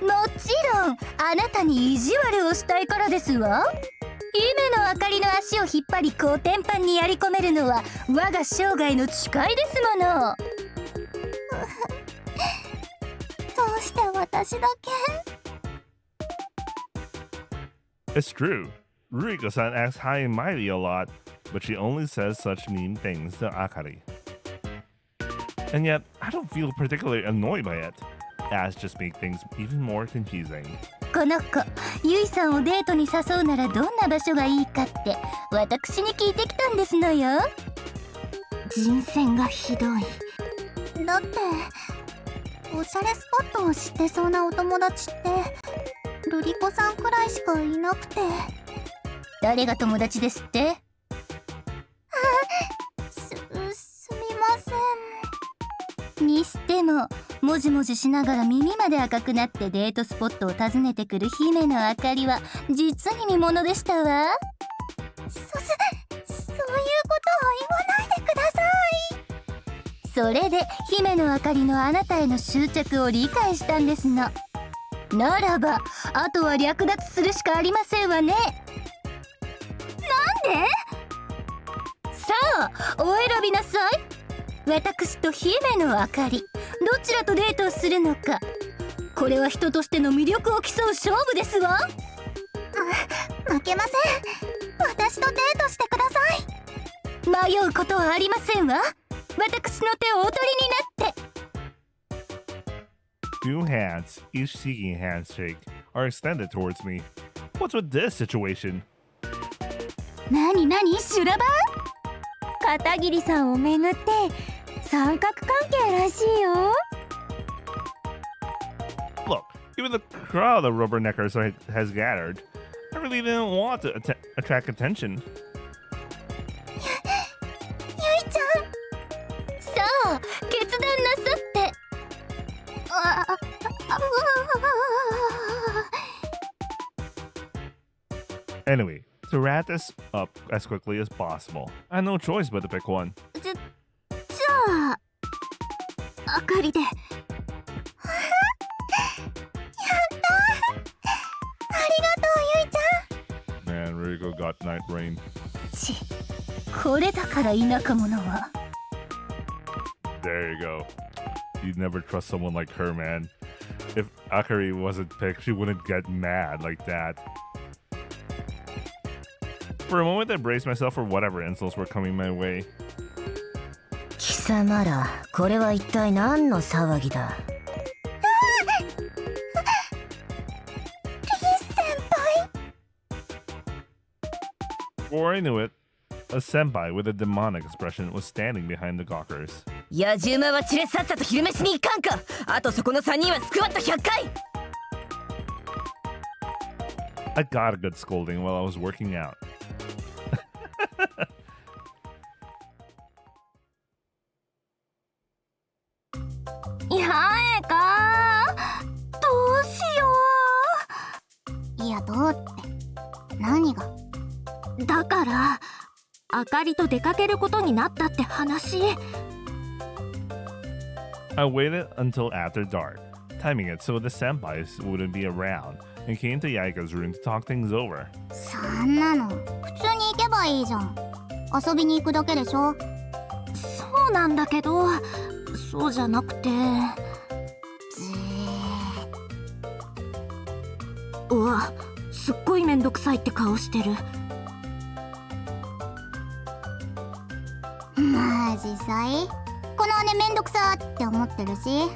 もちろんあなたに意地悪をしたいからですわ。姫のあかりの足を引っ張りコーテンパンにやり込めるのは我が生涯の誓いですもの。どうして私だけ？ It's true. Ruriko-san acts high and mighty a lot, but she only says such mean things to Akari. And yet, I don't feel particularly annoyed by it. That just makes things even more confusing. この子、ゆいさんをデートに誘うならどんな場所がいいかって私に聞いてきたんですのよ。人選がひどい。だっておしゃれスポットを知ってそうなお友達ってルリコさんくらいしかいなくて。誰が友達ですって？すみません。にしてももじもじしながら耳まで赤くなってデートスポットを訪ねてくる姫のあかりは実に見ものでしたわ。そういうことを言わないでください。それで姫のあかりのあなたへの執着を理解したんですの。ならばあとは略奪するしかありませんわね。なんで？さあお選びなさい。私と姫のあかり、どちらとデートをするのか。これは人としての魅力を競う勝負ですわ。負けません。私とデートしてください。迷うことはありませんわ。私の手をお取りになって。Two hands, each seeking a handshake, are extended towards me. What's with this situation? なに修羅場？片桐さんをめぐって三角関係らしいよ。 Look, even the crowd of rubberneckers has gathered. I really didn't want to attract attention. ゆいちゃん、さあ決断なさって。Anyway, to wrap this up as quickly as possible, I had no choice but to pick one. じゃああかりで。やったー。ありがとうゆいちゃん。 Man, Ruriko got night rain. これだから田舎者は。 There you go. You'd never trust someone like her, man. If Akari wasn't picked, she wouldn't get mad like that. For a moment, I braced myself for whatever insults were coming my way. 貴様ら、これは一体何の騒ぎだ？Before I knew it, a senpai with a demonic expression was standing behind the gawkers. 野獣馬は連れさっさと昼飯に行かんか。あとそこの3人はスクワット100回。 I got a good scolding while I was working out. やえか、どうしよう。いやどうって何が？だからあかりと出かけることになったって話。 I waited until after dark, timing it so the senpais wouldn't be around, and came to Yaika's room to talk things over. そんなの普通に行けばいいじゃん。遊びに行くだけでしょ。そうなんだけど、そうじゃなくて。うわ、すっごいめんどくさいって顔してる。まあ実際この姉めんどくさって思ってるし。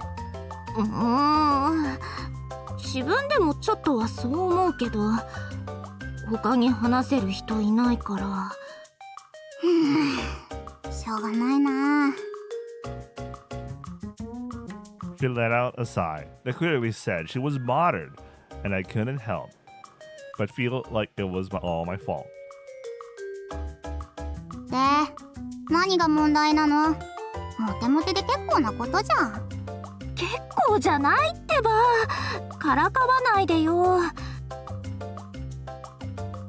自分でもちょっとはそう思うけど、他に話せる人いないから。しょうがないな。 She let out a sigh that clearly said she was bothered, and I couldn't help but feel like it was all my fault. で、何が問題なの？モテモテで結構なことじゃん。結構じゃないってば。からかわないでよ。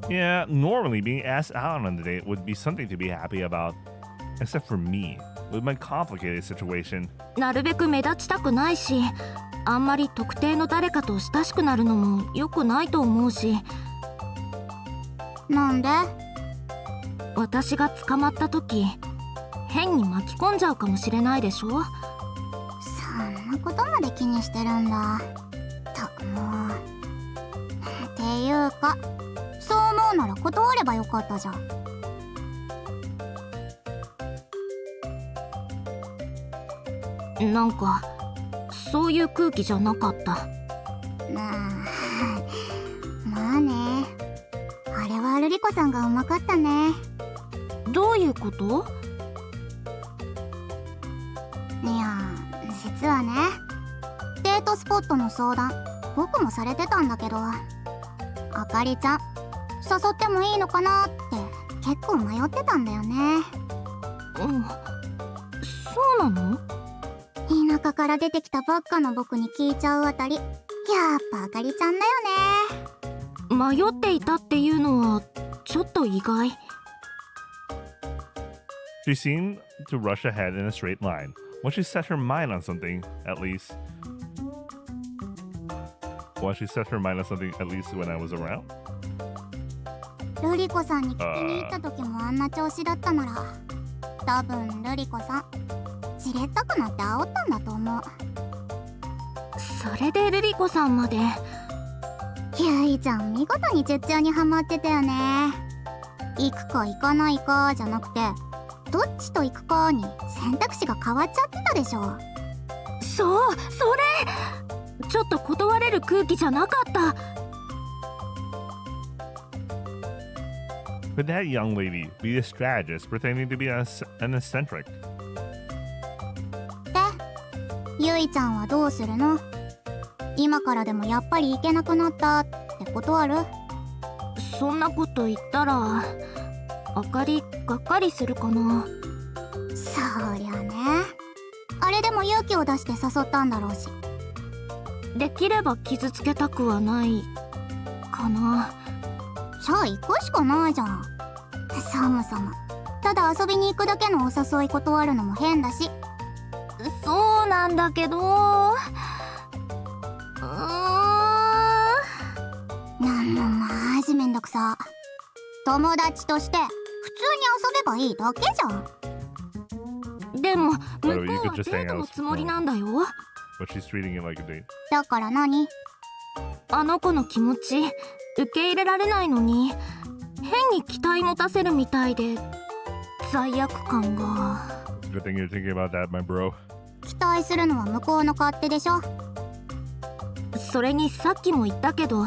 Yeah, normally being asked out on a date would be something to be happy about. Except for me, with my complicated situation. なるべく目立ちたくないし、あんまり特定の誰かと親しくなるのも良くないと思うし。なんで？私が捕まった時、変に巻き込んじゃうかもしれないでしょ。そんなことまで気にしてるんだ。たくもう。っていうか、そう思うなら断ればよかったじゃん。なんかそういう空気じゃなかった。まあね。あれはルリコさんがうまかったね。どういうこと？いや、実はね、デートスポットの相談僕もされてたんだけど、あかりちゃん誘ってもいいのかなって結構迷ってたんだよね。そうなの？田舎から出てきたばっかの僕に聞いちゃうあたり、やっぱあかりちゃんだよね。迷っていたっていうのはちょっと意外。She seemed to rush ahead in a straight line. Once she set her mind on something, at least. Once she set her mind on something, at least when I was around. ルリコさんに聞きに行った時もあんな調子だったなら、多分ルリコさんじれったくなって煽ったんだと思う。それでルリコさんまで。ゆいちゃん見事に術中にはまってたよね。行くか行かないかじゃなくて、どっちと行くかに選択肢が変わっちゃってたでしょ。そう、それちょっと断れる空気じゃなかった。Could that young lady be a strategist pretending to be an eccentric? で、ゆいちゃんはどうするの？今からでもやっぱり行けなくなったって断る？そんなこと言ったらあかりがっかりするかな。そりゃね。あれでも勇気を出して誘ったんだろうし。できれば傷つけたくはないかな。じゃあ行くしかないじゃん。そもそもただ遊びに行くだけのお誘い断るのも変だし。そうなんだけど、なんもマジめんどくさ。友達として普通に遊べばいいだけじゃん。でも向こう Well, you は could デ just ー hang ト out のつもりなんだよ。 But she's treating it like a date. だから何？あの子の気持ち受け入れられないのに変に期待持たせるみたいで罪悪感が。 Good thing you're thinking about that, my bro. 期待するのは向こうの勝手でしょ。それにさっきも言ったけど、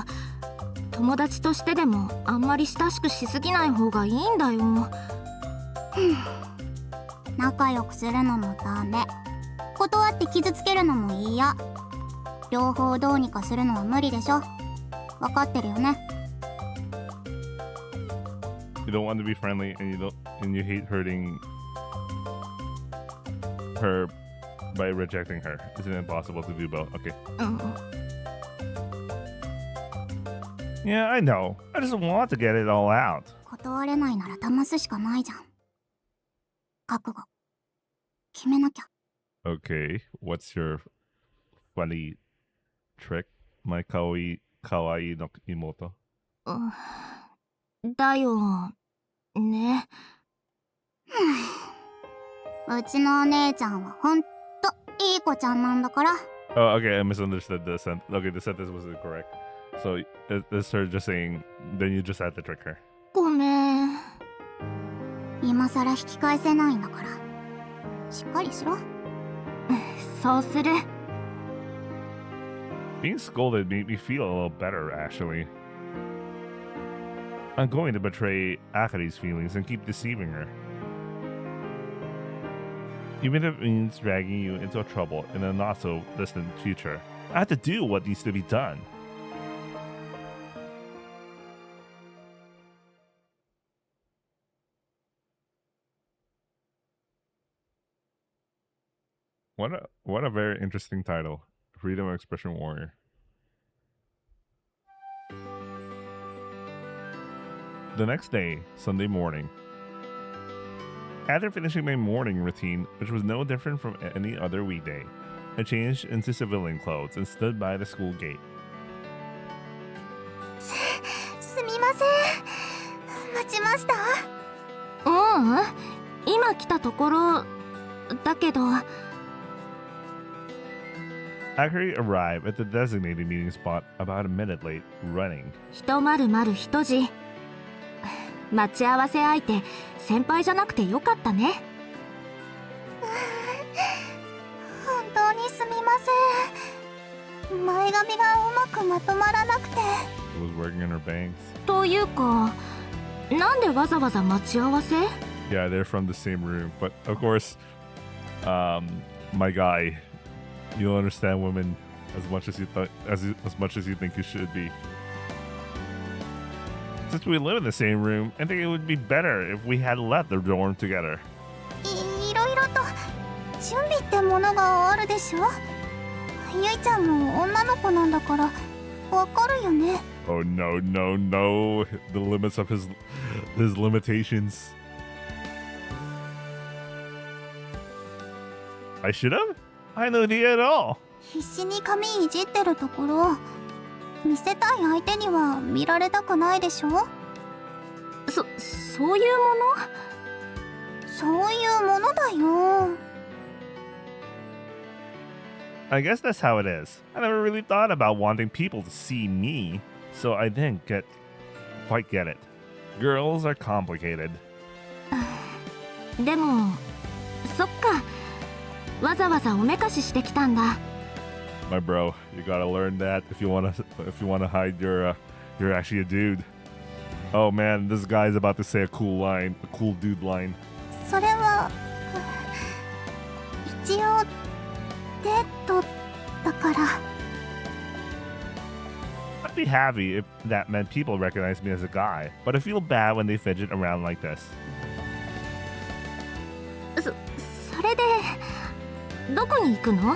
友達としてでもあんまり親しくしすぎない方がいいんだよ。仲良くするのもダメ、断って傷つけるのも嫌。両方どうにかするのは無理でしょ。分かってるよね。 You don't want to be friendly and you hate hurting her by rejecting her. Isn't it impossible to do both? Okay. うん、 Yeah, I know. I just want to get it all out. 断れないなら騙すしかないじゃん。覚悟決めなきゃ。 Okay, what's your funny trick, my kawaii no imoto? だよね。うちのお姉ちゃんはほんといい子ちゃんなんだから。 Oh, okay, I misunderstood the sentence. Okay, the sentence wasn't correct. So it's her just saying, then you just had to trick her. ごめん。今さら引き返せないんだからしっかりしろ。そうする。 Being scolded made me feel a little better, actually. I'm going to betray Akari's feelings and keep deceiving her. Even if it means dragging you into trouble in a not-so-distant future. I have to do what needs to be done. What a very interesting title. Freedom of Expression Warrior. The next day, Sunday morning. After finishing my morning routine, which was no different from any other weekday, I changed into civilian clothes and stood by the school gate. すみません。待ちました。今来たところだけど。 Akari arrived at the designated meeting spot about a minute late, running. 100時。待ち合わせ相手、先輩じゃなくてよかったね。本当にすみません。前髪がうまくまとまらなくて。It was working in her bangs. というか、なんでわざわざ待ち合わせ？ Yeah, they're from the same room. But of course, my guy, you'll understand women as much as you think you should be. Since we live in the same room, I think it would be better if we had left the dorm together. いろいろと準備ってものがあるでしょ。ゆいちゃんも女の子なんだからわかるよね。Oh no, no, no. The limits of his limitations. I should have? I had no idea at all. 必死に髪いじってるところ見せたい相手には見られたくないでしょ。そういうもの？そういうものだよ。I guess that's how it is. I never really thought about wanting people to see me, so I didn't quite get it. Girls are complicated. でも、そっか。わざわざおめかししてきたんだ。My bro, you gotta learn that if you wanna hide you're actually a dude. Oh man, this guy's about to say a cool dude line. それは一応デートだから。I'd be happy if that meant people recognize me as a guy, but I feel bad when they fidget around like this. それでどこに行くの？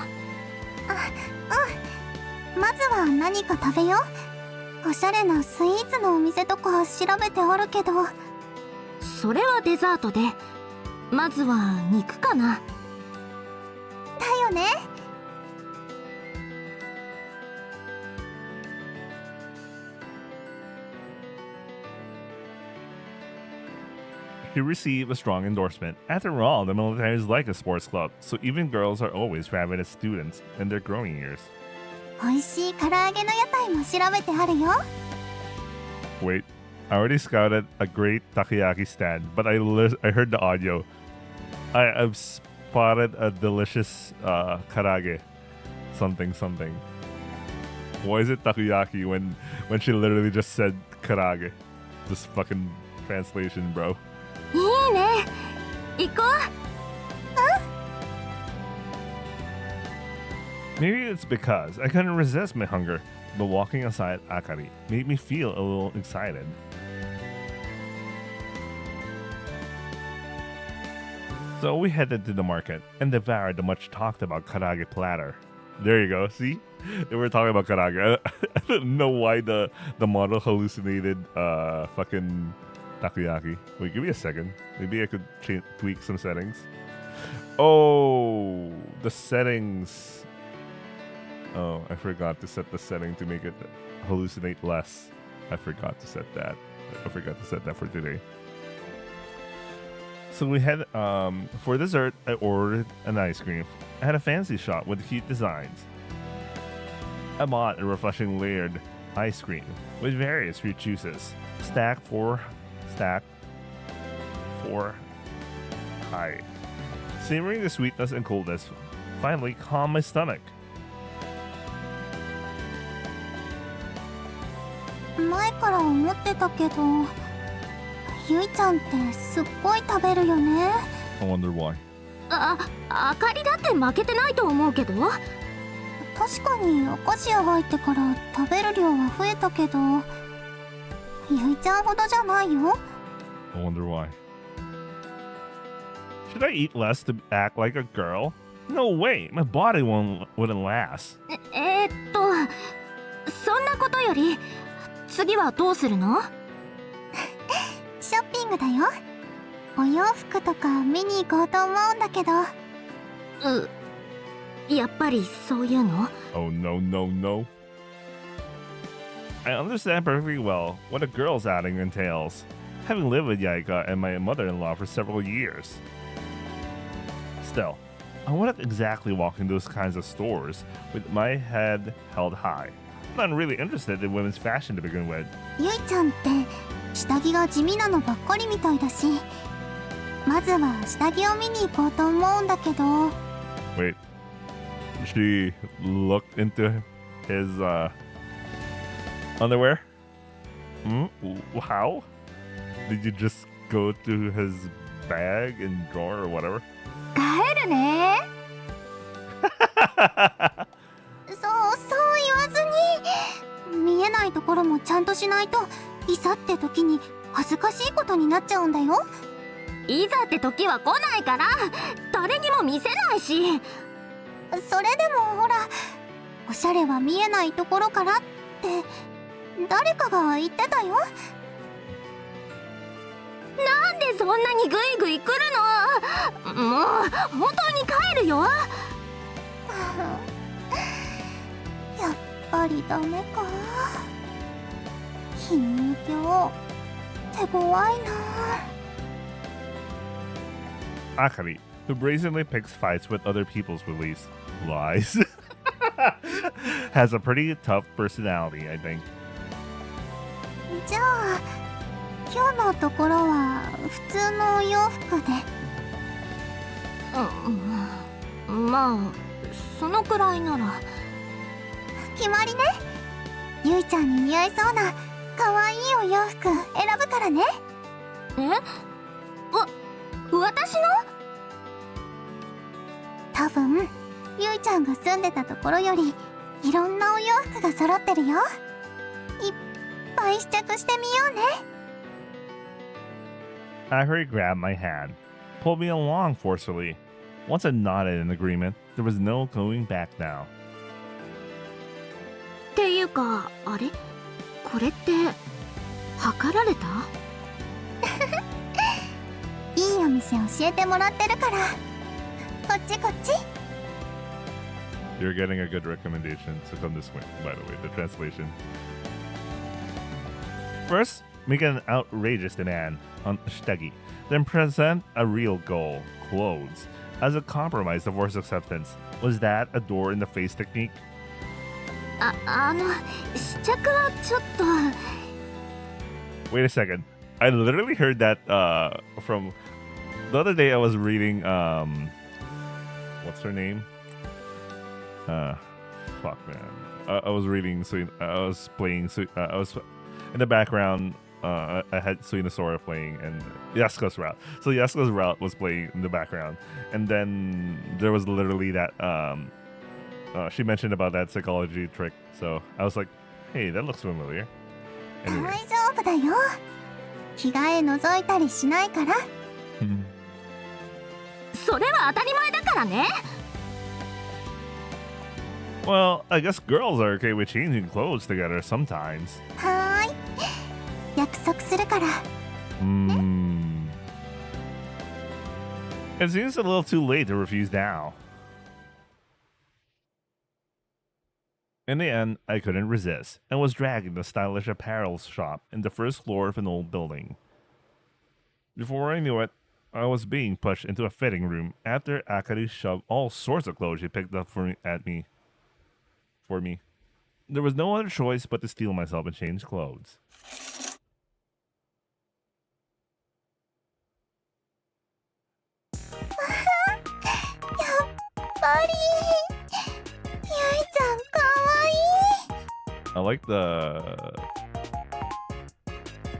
まずは何か食べよう。おしゃれなスイーツのお店とか調べてあるけど。それはデザートで、まずは肉かな。だよね。He received a strong endorsement. After all, the military is like a sports club, so even girls are always ravenous students in their growing years. 美味しい唐揚げの屋台も調べてあるよ。Wait, I already scouted a great takoyaki stand, but I heard the audio. I've spotted a delicious karage. Something. Why is it takoyaki when she literally just said karage? This fucking translation, bro. いいね。行こう。Maybe it's because I couldn't resist my hunger, but walking aside Akari made me feel a little excited. So we headed to the market and devoured the much talked about karage platter. There you go, see? They were talking about karage. I don't know why the model hallucinated fucking takoyaki. Wait, give me a second. Maybe I could tweak some settings. Oh, the settings. Oh, I forgot to set the setting to make it hallucinate less. I forgot to set that for today. So we had, for dessert, I ordered an ice cream. I had a fancy shot with cute designs. I bought a refreshing layered ice cream with various fruit juices. Stack four high. Savoring the sweetness and coldness finally calmed my stomach. 前から思ってたけど、ゆいちゃんってすっごい食べるよね。I wonder why. あかりだって負けてないと思うけど。確かにお菓子屋入ってから食べる量は増えたけど、ゆいちゃんほどじゃないよ。I wonder why. Should I eat less to act like a girl? No way, my body wouldn't last. そんなことより次はどうするの？ショッピングだよ。お洋服とか見に行こうと思うんだけど。やっぱりそういうの？ Oh no, no, no. I understand perfectly well what a girl's outing entails, having lived with Yaika and my mother-in-law for several years. Still, I wouldn't exactly walk in those kinds of stores with my head held high. I'm not really interested in women's fashion to begin with. ゆいちゃんって下着が地味なのばっかりみたいだし、まずは下着を見に行こうと思うんだけど。 Wait, she looked into his underwear? How? Did you just go to his bag and drawer or whatever? 帰るね。そう言わずに、見えないところもちゃんとしないといざって時に恥ずかしいことになっちゃうんだよ。いざって時は来ないから誰にも見せないし。それでもほら、おしゃれは見えないところからって誰かが言ってたよ。なんでそんなにグイグイ来るの？もう本当に帰るよ。やっぱりダメか。皮肉鏡手強いな。 Akari, who brazenly picks fights with other people's beliefs, lies, has a pretty tough personality, I think. じゃあ今日のところは普通のお洋服で。まあそのくらいなら。決まりね。ゆいちゃんに似合いそうな可愛いお洋服選ぶからね。私の？多分ゆいちゃんが住んでたところよりいろんなお洋服が揃ってるよ。いっぱい試着してみようね。 Akari grabbed my hand, pulled me along forcefully. Once I nodded in agreement, there was no going back now. っていうかあれ？これって測られた？いいお店教えてもらってるから。こっちこっち。 You're getting a good recommendation, so come this way, by the way, the translation. First, make an outrageous demand on shitagi, then present a real goal, clothes, as a compromise to force acceptance. Was that a door in the face technique? 試着はちょっと。 Wait a second. I literally heard that from the other day. I was reading what's her name? Fuck man. I was reading. So I was playing. I was in the background. I had Suina Sora playing and Yasuko's route. So Yasuko's route was playing in the background, and then there was literally that she mentioned about that psychology trick. So I was like, hey, that looks familiar. 大 Anyway. 丈夫だよ。着替え覗いたりしないから。それは当たり前だからね。Well, I guess girls are okay with changing clothes together sometimes. はーい。約束するから。It seems a little too late to refuse now. In the end, I couldn't resist and was dragged into a stylish apparel shop in the first floor of an old building. Before I knew it, I was being pushed into a fitting room after Akari shoved all sorts of clothes she picked up for me. There was no other choice but to steel myself and change clothes. やっぱりゆいちゃんかわいい。 I like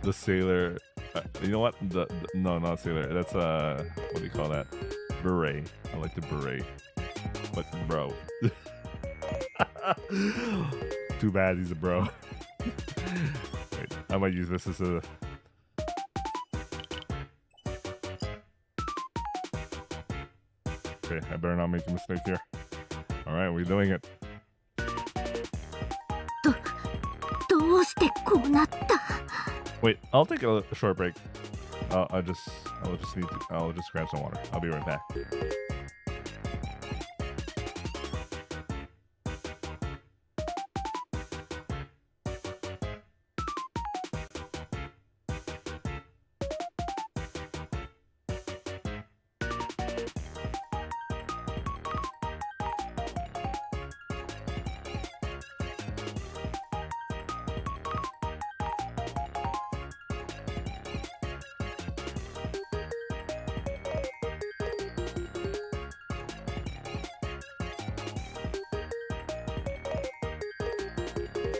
the sailor. You know what? No, not sailor. That's what do you call that? Beret. I like the beret. But bro, too bad he's a bro. Wait, I might use this as a. Okay, I better not make a mistake here. Alright, we're doing it. どうしてこうなった？ Wait, I'll take a short break. I'll just grab some water. I'll be right back.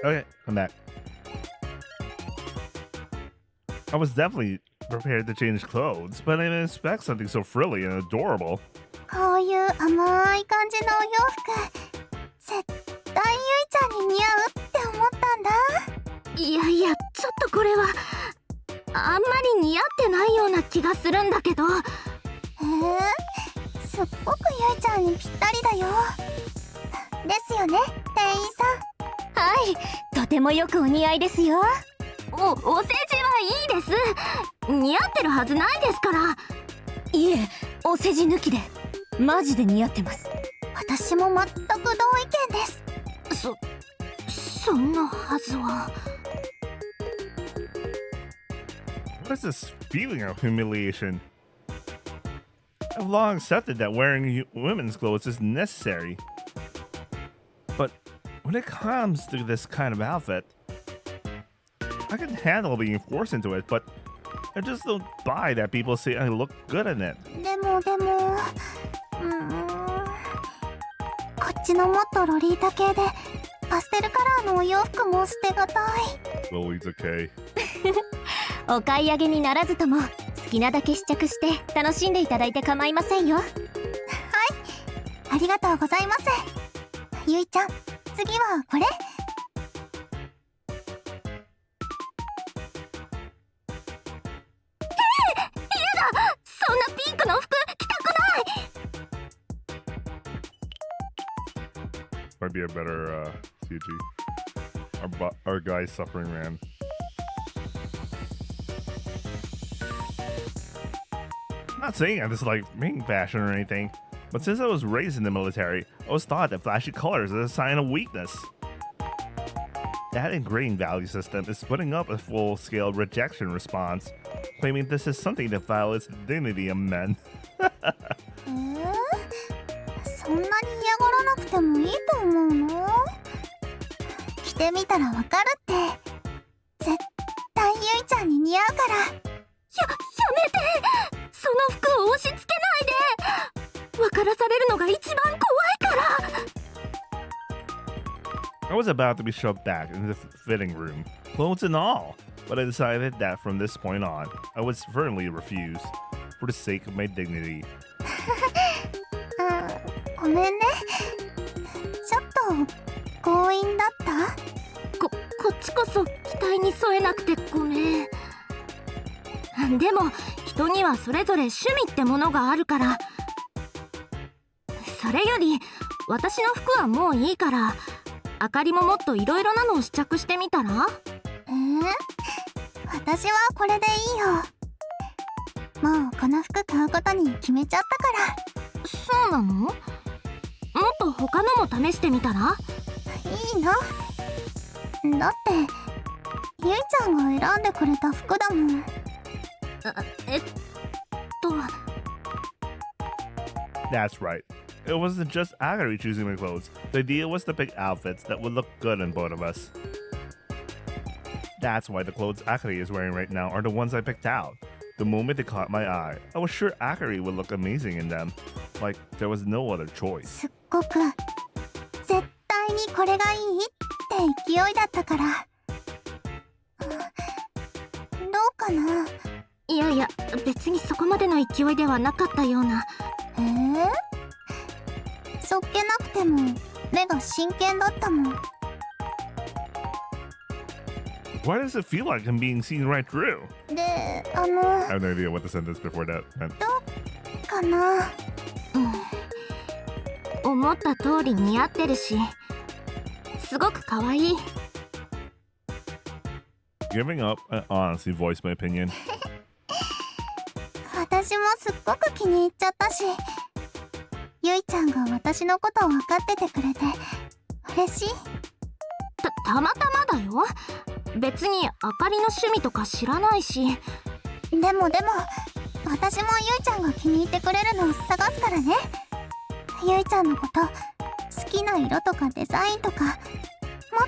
Okay, I'm back. I was definitely prepared to change clothes, but I didn't expect something so frilly and adorable. こういう甘い感じのお洋服絶対ゆいちゃんに似合うって思ったんだ。いやいや、ちょっとこれはあんまり似合ってないような気がするんだけど。すっごくゆいちゃんにぴったりだよ。ですよね、店員さん。はい、とてもよくお似合いですよ。お世辞はいいです。似合ってるはずないですから。いえ、お世辞抜きでマジで似合ってます。私も全く同意見です。そんなはずは。What is this feeling of humiliation? I've long accepted that wearing women's clothes is necessary. But when it comes to this kind of outfit, I can handle being forced into it, but I just don't buy that people say I look good in it. でもこっちのもっとロリータ系でパステルカラーのお洋服も捨てがたい。 Lily's okay. お買い上げにならずとも好きなだけ試着して楽しんでいただいて構いませんよ。はい、ありがとうございます。ゆいちゃん、次はこれ。そんなピンクの服着たくない。 Might be a better CG. Our guy's suffering man. I'm not saying I dislike main fashion or anything, but since I was raised in the military, I was taught that flashy colors is a sign of weakness. That ingrained value system is putting up a full-scale rejection response, claiming this is something that violates the dignity of men. そんなに嫌がらなくてもいいと思うの？着てみたらわかるって。絶対ゆいちゃんに似合うから。やめて。その服を押し付けないで。分からされるのが一番怖いから。 I was about to be shoved back into the fitting room, clothes and all, but I decided that from this point on, I would firmly refuse, for the sake of my dignity. ごめんね。ちょっと強引だった？こっちこそ期待に添えなくてごめん。でも人にはそれぞれ趣味ってものがあるから。それより私の服はもういいから、あかりももっといろいろなのを試着してみたら？私はこれでいいよ。もうこの服買うことに決めちゃったから。そうなの？もっと他のも試してみたら？いいの？だってゆいちゃんが選んでくれた服だもん。That's right. It wasn't just Akari choosing my clothes. The idea was to pick outfits that would look good on both of us. That's why the clothes Akari is wearing right now are the ones I picked out. The moment they caught my eye, I was sure Akari would look amazing in them. Like, there was no other choice. すっごく絶対にこれがいいって勢いだったから。どうかな？いやいや、別にそこまでの勢いではなかったような。そっけなくても目が真剣だったもん。Why does it feel like I'm being seen right through? で、I have no idea what the sentence before that meant. どうかな？思った通り似合ってるし、すごく可愛い。Giving up and honestly voiced my opinion. 私もすっごく気に入っちゃったし、ゆいちゃんが私のことを分かっててくれて嬉しい。たまたまだよ。別にあかりの趣味とか知らないし。でも私もゆいちゃんが気に入ってくれるのを探すからね。ゆいちゃんのこと、好きな色とかデザインとか、もっ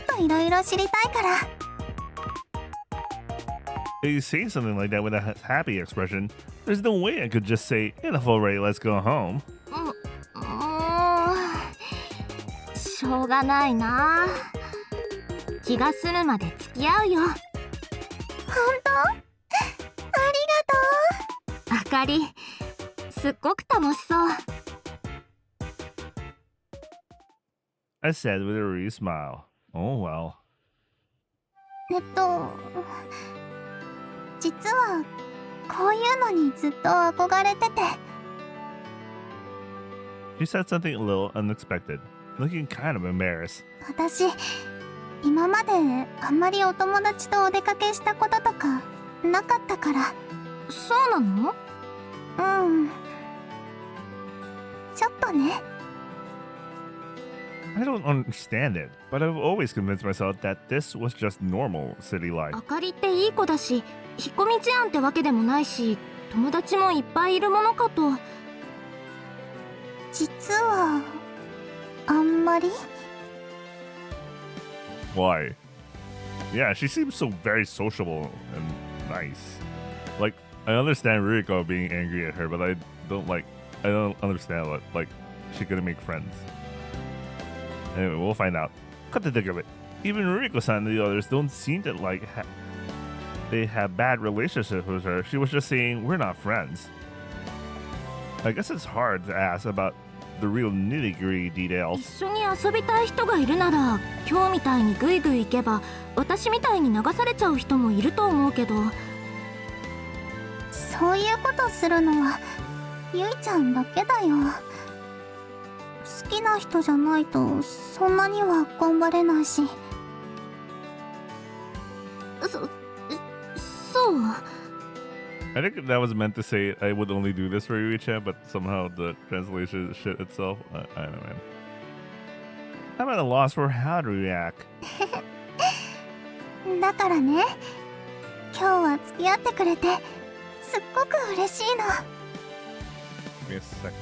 といろいろ知りたいから。You say something like that with a happy expression. There's no way I could just say, enough already, let's go home. しょうがないな。気が済むまで付き合うよ。本当？ありがとう。あかり、すっごく楽しそう。I said with a rude smile. Oh well. 実はこういうのにずっと憧れてて。She said something a little unexpected, looking kind of embarrassed. 私、今まであんまりお友達とお出かけしたこととかなかったから。そうなの？うん。ちょっとね。I don't understand it, but I've always convinced myself that this was just normal city life. あかりっていい子だし、引っ込み思案ってわけでもないし、友達もいっぱいいるものかと。実はあんまり。Why? Yeah, she seems so very sociable and nice. Like, I understand Ruriko being angry at her, but I don't understand what, like, she couldn't make friends. Anyway, we'll find out. Cut to think of it. Even Ruriko-san and the others don't seem to like they have bad relationships with her. She was just saying, we're not friends. I guess it's hard to ask about the real nitty-gritty 一 details. 緒に遊びたい人がいるなら、今日みたいにグイグイ行けば、私みたいに流されちゃう人もいると思うけど。そういうことするのはゆいちゃんだけだよ。好きな人じゃないとそんなには頑張れないし。そう。I think that was meant to say I would only do this for Yuicha, but somehow the translation shit itself, I don't know, man. I'm at a loss for how to react. だからね、今日は付き合ってくれてすっごく嬉しいの。 Give me a second, let me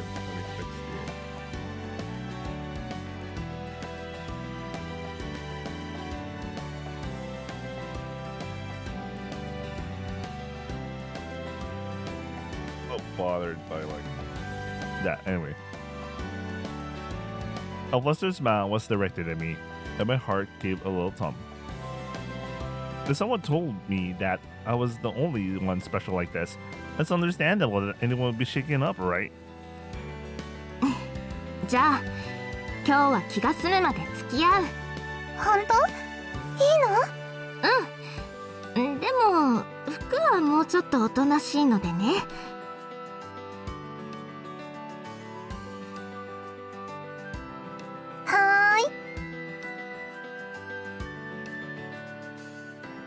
fix the... So bothered by like that. Anyway, a flustered smile was directed at me, and my heart gave a little thump. If someone told me that I was the only one special like this, it's understandable that anyone would be shaken up, right? じゃあ、今日は気が済むまで付き合う。本当？いいの？でも、服はもうちょっとおとなしいのでね。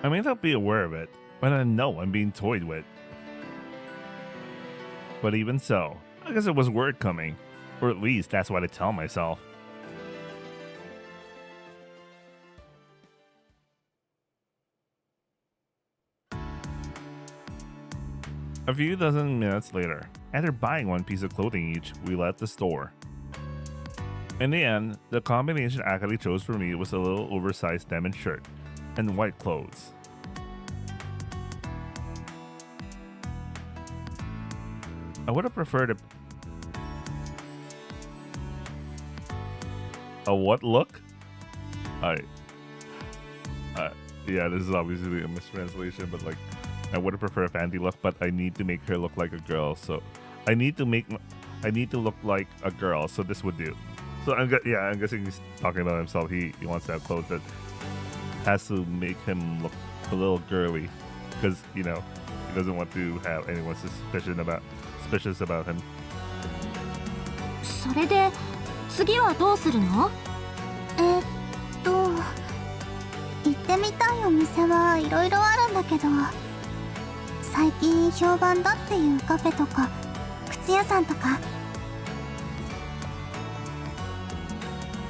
I may not be aware of it, but I know I'm being toyed with. But even so, I guess it was word coming. Or at least that's what I tell myself. A few dozen minutes later, after buying one piece of clothing each, we left the store. In the end, the combination Akari chose for me was a little oversized denim shirt and white clothes. I would have preferred a what look? Yeah, this is obviously a mistranslation, but like, I would have preferred a fancy look, but I need to make her look like a girl, so I need to look like a girl, so this would do. So I'm guessing he's talking about himself. He wants to have clothes that has to make him look a little girly, because he doesn't want to have anyone suspicious about him. それで次はどうするの？行ってみたいお店はいろいろあるんだけど、最近評判だっていうカフェとか靴屋さんとか。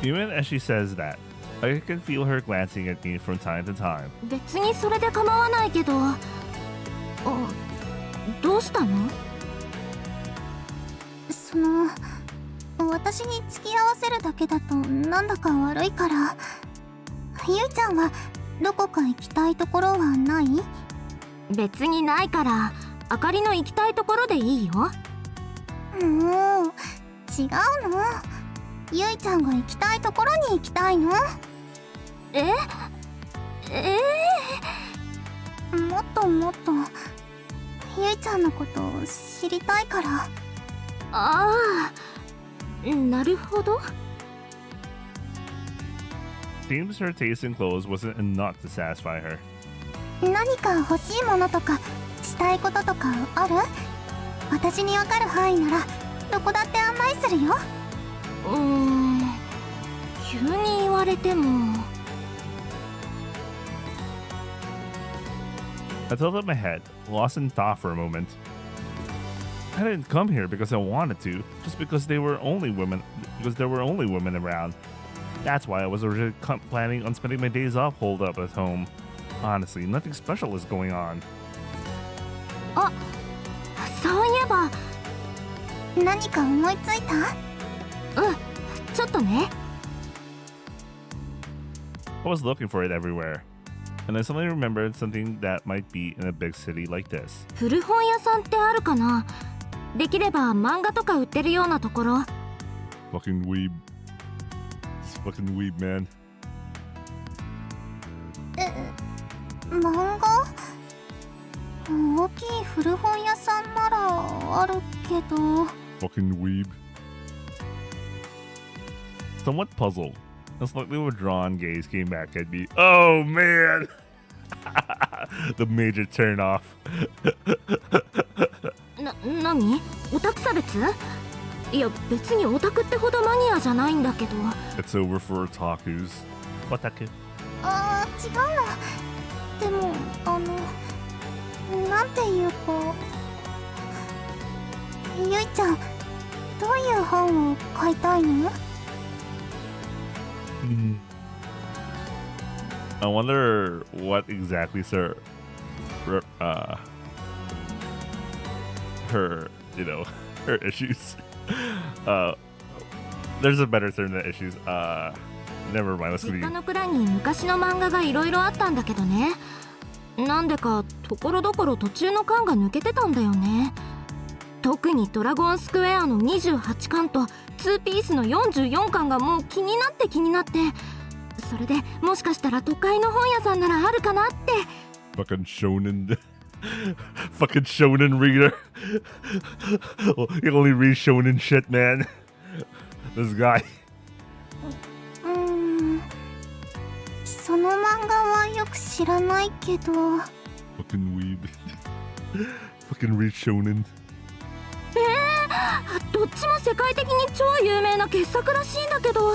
Even as she says that, I can feel her glancing at me from time to time. 別にそれで構わないけど、どうしたの？私に付き合わせるだけだとなんだか悪いから、ゆいちゃんはどこか行きたいところはない？別にないから、あかりの行きたいところでいいよ。違うの。ゆいちゃんが行きたいところに行きたいの。もっともっとゆいちゃんのことを知りたいから。ああ、なるほど。Seems her taste in clothes wasn't enough to satisfy her. 何か欲しいものとかしたいこととかある？私にわかる範囲ならどこだって案内するよ。急に言われても。I tilted my head, lost in thought for a moment. I didn't come here because I wanted to, just because there were only women around. That's why I was originally planning on spending my days off holed up at home. Honestly, nothing special is going on. あ、そういえば。何か思いついた？ちょっとね。I was looking for it everywhere, and I suddenly remembered something that might be in a big city like this. 古本屋さんってあるかな？できれば漫画とか売ってるようなところ。Fucking weeb. Fucking weeb, man. 漫画？大きい古本屋さんならあるけど。Fucking weeb. Somewhat puzzled, a slightly withdrawn gaze came back at me. Oh man! The major turn off. 何？オタク差別？いや、別にオタクってほどマニアじゃないんだけど。It's over for otakus. Otaku. 違うの。でもなんていうか、ゆいちゃん、どういう本を買いたいの？I wonder what exactly her her issues. There's a better term than issues. Never mind. Let's 実家 leave. の蔵に昔の漫画がいろいろあったんだけどね。なんでかところどころ途中の巻が抜けてたんだよね。特にドラゴンスクエアの28巻と2ピースの44巻がもう気になって、それでもしかしたら都会の本屋さんならあるかなって。 Fucking shonen. Fucking shonen reader. He only reads shonen shit, man. This guy. その漫画はよく知らないけど。 Fucking weeb. Fucking read shonen. どっちも世界的に超有名な傑作らしいんだけど。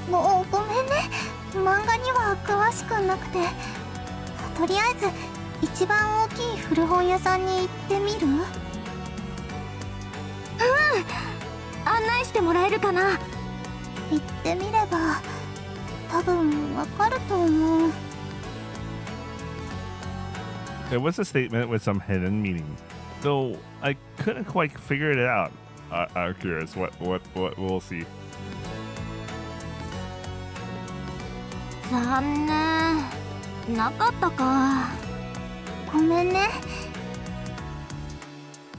ごめんね、漫画には詳しくなくて。とりあえず一番大きい古本屋さんに行ってみる？案内してもらえるかな？行ってみれば多分わかると思う。 It was a statement with some hidden meaning, though I couldn't quite figure it out. I'm curious. What we'll see. 残念、なかったか。ごめんね。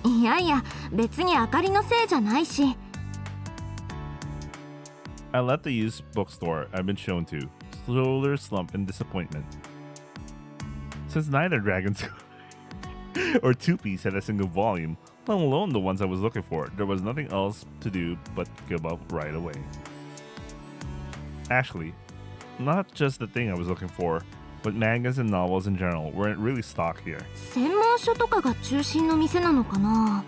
いやいや、別にあかりのせいじゃないし。 I left the used bookstore I've been shown to, slowly slump in disappointment. Since neither Dragon's or Two Piece had a single volume, let alone the ones I was looking for, there was nothing else to do but give up right away. Actually, not just the thing I was looking for, but mangas and novels in general weren't really stocked here. 専門書とかが中心の店なのかな。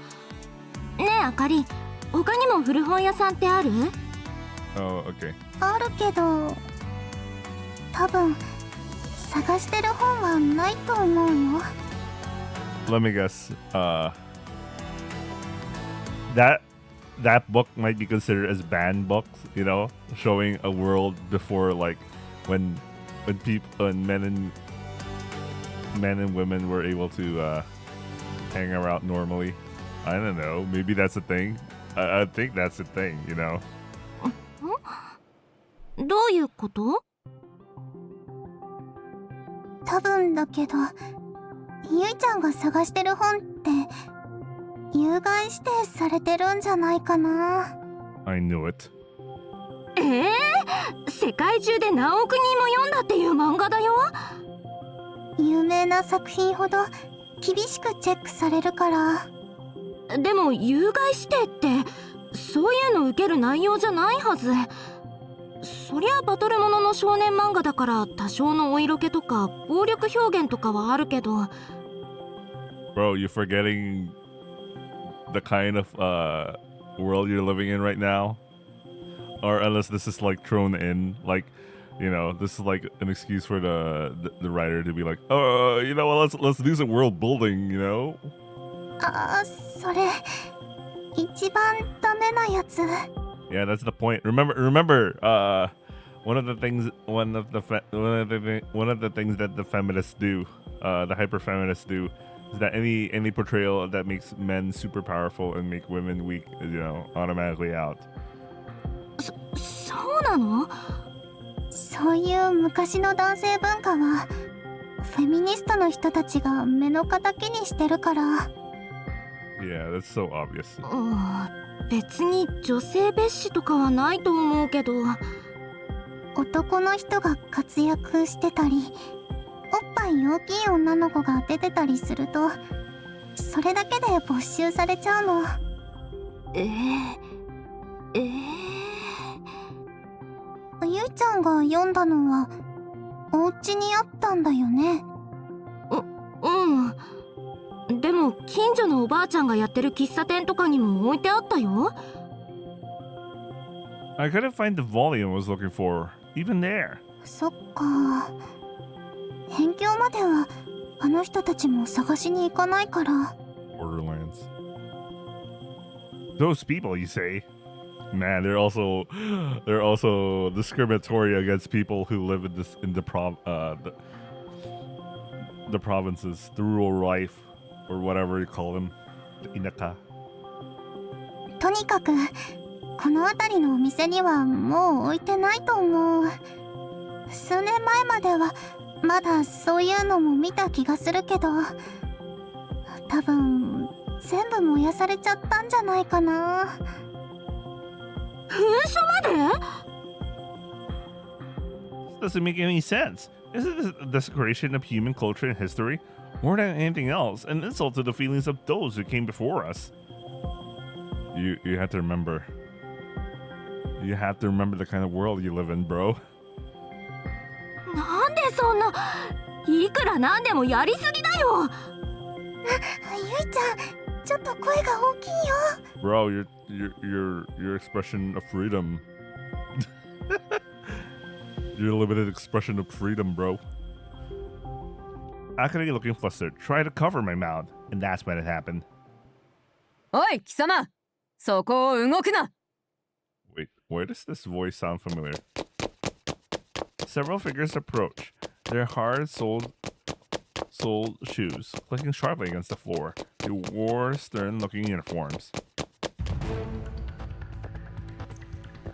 ねえあかり、他にも古本屋さんってある？ Oh, okay. あるけど多分探してる本はないと思うよ。 Let me guess. That book might be considered as banned books, you know, showing a world before, like, when men and women were able to hang around normally. I don't know. Maybe that's a thing. I think that's a thing, you know. どういうこと？多分だけどゆいちゃんが探してる本って有害指定されてるんじゃないかな。 I knew it. 世界中で何億人も読んだっていう漫画だよ。有名な作品ほど厳しくチェックされるから。でも有害指定ってそういうの受ける内容じゃないはず。そりゃバトルものの少年漫画だから多少のお色気とか暴力表現とかはあるけど。 Bro, you're forgetting the kind of world you're living in right now, or unless this is like thrown in, like, you know, this is like an excuse for the writer to be like, oh, you know, let's do some world building, you know. ああ、それ一番ダメなやつ。 Yeah, that's the point. Remember, one of the things that the feminists do, the hyper feminists do, is that any portrayal that makes men super powerful and make women weak, you know, automatically out. そうなの？そういう昔の男性文化はフェミニストの人たちが目の敵にしてるから。 Yeah, that's so obvious. 別に女性蔑視とかはないと思うけど。男の人が活躍してたりおっぱい大きい女の子が出てたりするとそれだけで没収されちゃうの。ゆいちゃんが読んだのはお家にあったんだよね。うん。でも近所のおばあちゃんがやってる喫茶店とかにも置いてあったよ。 I couldn't find the volume I was looking for, even there. そっか。辺境まではあの人たちも探しに行かないから。 Borderlands. Those people, you say? Man, they're also discriminatory against people who live in the provinces, the rural life, or whatever you call them, the inaka. とにかくこの辺りのお店にはもう置いてないと思う。数年前まではまだそういうのも見た気がするけど多分全部燃やされちゃったんじゃないかな。噴射まで？ This doesn't make any sense. Isn't this a desecration of human culture and history? More than anything else, an insult to the feelings of those who came before us. You have to remember. You have to remember the kind of world you live in, bro. なんでそんな、いくらなんでもやりすぎだよ。ゆいちゃん、ちょっと声が大きいよ。 Bro, your expression of freedom. Your limited expression of freedom, bro. Akane looking flustered, tried to cover my mouth, and that's when it happened. おい貴様、そこを動くな。 Wait, why does this voice sound familiar? Several figures approach, their hard-soled shoes clicking sharply against the floor. They wore stern-looking uniforms.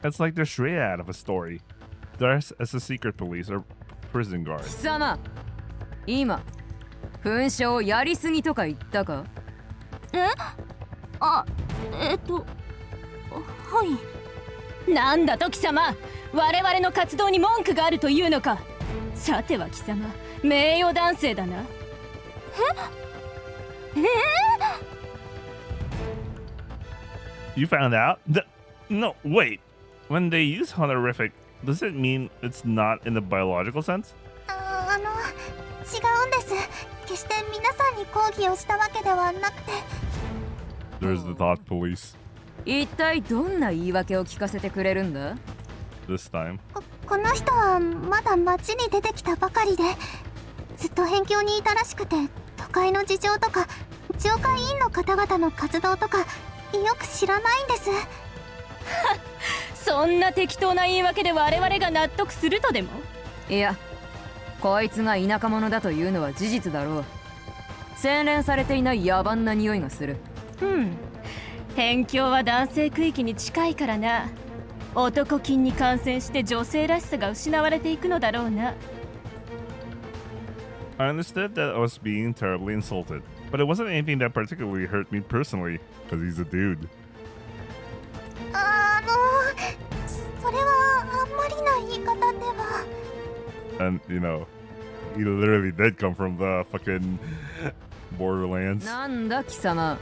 It's like they're straight out of a story, dressed as a secret police or prison guard. 貴様、今噴射をやりすぎとか言ったか？はい。なんだと貴様、我々の活動に文句があるというのか。さては貴様、名誉男性だな。You found out? No, wait. When they use honorific, does it mean it's not in the biological sense? 違うんです。決して皆さんに抗議をしたわけではなくて。 There's the thought police. 一体どんな言い訳を聞かせてくれるんだ？ this time. この人はまだ町に出てきたばかりで、ずっと辺境にいたらしくて、都会の事情とか上会員の方々の活動とかよく知らないんです。そんな適当な言い訳で我々が納得するとでも？いや、こいつが田舎者だというのは事実だろう。洗練されていない野蛮な匂いがする。辺境は男性区域に近いからな。男菌に感染して女性らしさが失われていくのだろうな。I understood that I was being terribly insulted, but it wasn't anything that particularly hurt me personally, because he's a dude. それはあんまりな言い方では。 And, you know, he literally did come from the fucking borderlands. なんだ貴様、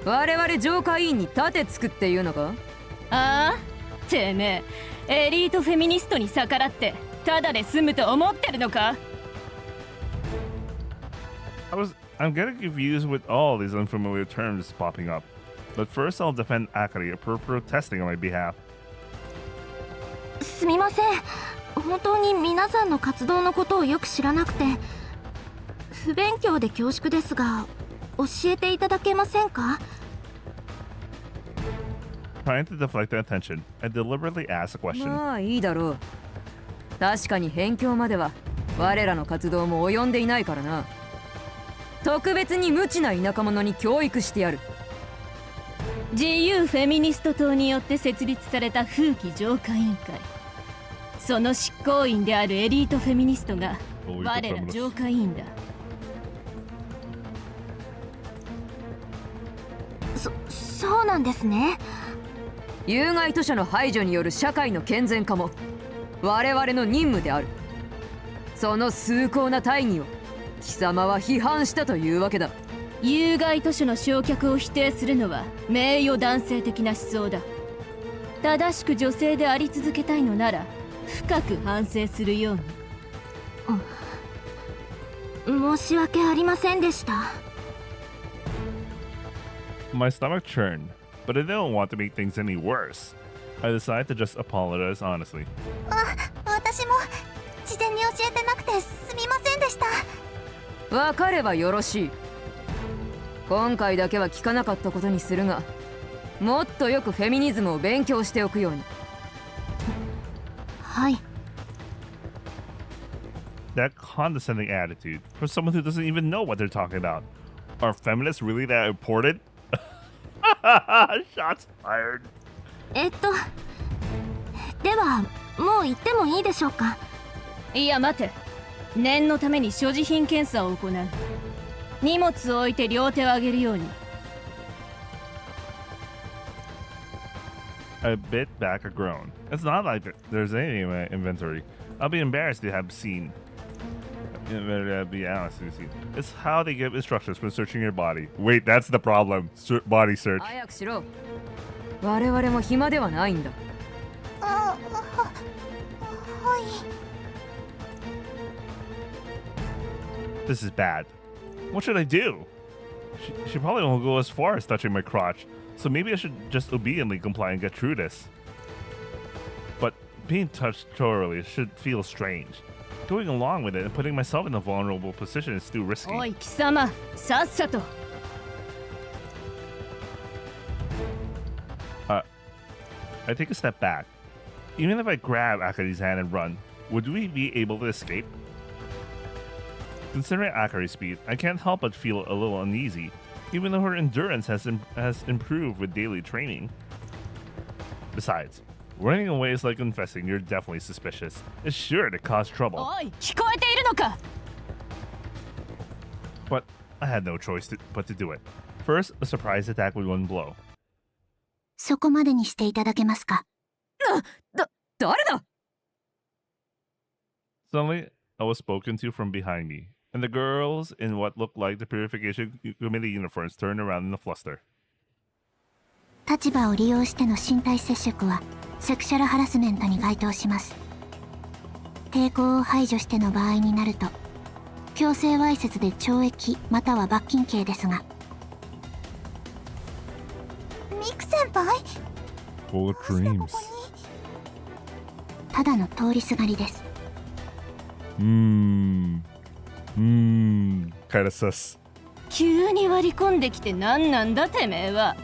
我々上会員に盾つくっていうのか？ああ、てめえ、エリートフェミニストに逆らってただで済むと思ってるのか？ I'm getting confused with all these unfamiliar terms popping up. But first I'll defend Akari for protesting on my behalf. すみません、本当に皆さんの活動のことをよく知らなくて不勉強で恐縮ですが、教えていただけませんか？ Trying to deflect the attention, I deliberately asked a question. まあいいだろう。確かに辺境までは我らの活動も及んでいないからな。特別に無知な田舎者に教育してやる。自由フェミニスト党によって設立された風紀浄化委員会、その執行員であるエリートフェミニストが我ら浄化委員だ。そうなんですね。有害図書の排除による社会の健全化も我々の任務である。その崇高な大義を貴様は批判したというわけだ。有害図書の焼却を否定するのは名誉男性的な思想だ。正しく女性であり続けたいのなら深く反省するように。申し訳ありませんでした。My stomach churned, but I didn't want to make things any worse. I decided to just apologize honestly. 私も事前に教えてなくてすみませんでした。わかればよろしい。今回だけは聞かなかったことにするが、もっとよくフェミニズムを勉強しておくように。はい。That condescending attitude from someone who doesn't even know what they're talking about. Are feminists really that important? Shots fired. ではもう行ってもいいでしょうか？いや待て、念のために所持品検査を行う。荷物を置いて両手を上げるように。I bit back a groan. It's not like there's anything in my inventory. I'll be embarrassed to have seen. Be honest to see. It's how they give instructions when searching your body. Wait, that's the problem. Body search. 早くしろ。我々も暇ではないんだ。はい。 This is bad. What should I do? She probably won't go as far as touching my crotch, so maybe I should just obediently comply and get through this. But being touched thoroughly should feel strange. Going along with it and putting myself in a vulnerable position is too risky. おい貴様、さっさと。I take a step back. Even if I grab Akari's hand and run, would we be able to escape? Considering Akari's speed, I can't help but feel a little uneasy, even though her endurance has improved with daily training. Besides, running away is like confessing you're definitely suspicious. It's sure to cause trouble. おい、聞こえているのか？ But I had no choice but to do it. First, a surprise attack with one blow. そこまでにしていただけますか？誰だ？ Suddenly, I was spoken to from behind me, and the girls in what looked like the purification committee uniforms turned around in a fluster. 立場を利用しての身体接触はセクシャルハラスメントに該当します。抵抗を排除しての場合になると強制わいせつで懲役または罰金刑ですが。ミク先輩、 Full of dreams. ただの通りすがりです。kind of sus. 急に割り込んできて何なんだてめえは。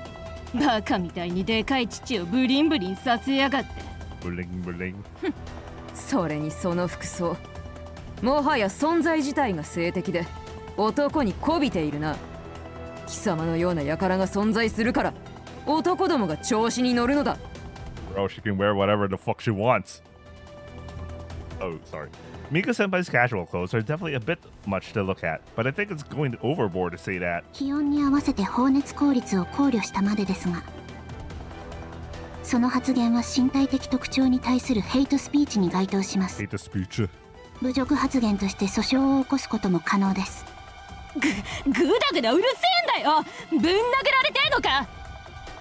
バカみたいにでかい父をブリンブリンさせやがって。ブリンブリン。それにその服装、もはや存在自体が性的で男に媚びているな。貴様のような輩が存在するから男どもが調子に乗るのだ。 Bro, she can wear whatever the fuck she wants. Oh, sorry. Mika Senpai's casual clothes are definitely a bit much to look at, but I think it's going overboard to say that. 気温に合わせて放熱効率を考慮したまでですが、その発言は身体的特徴に対するヘイトスピーチに該当します。 Hate the speech. 侮辱発言として訴訟を起こすことも可能です。ぐだぐだうるせえんだよ。ぶん殴られてんのか。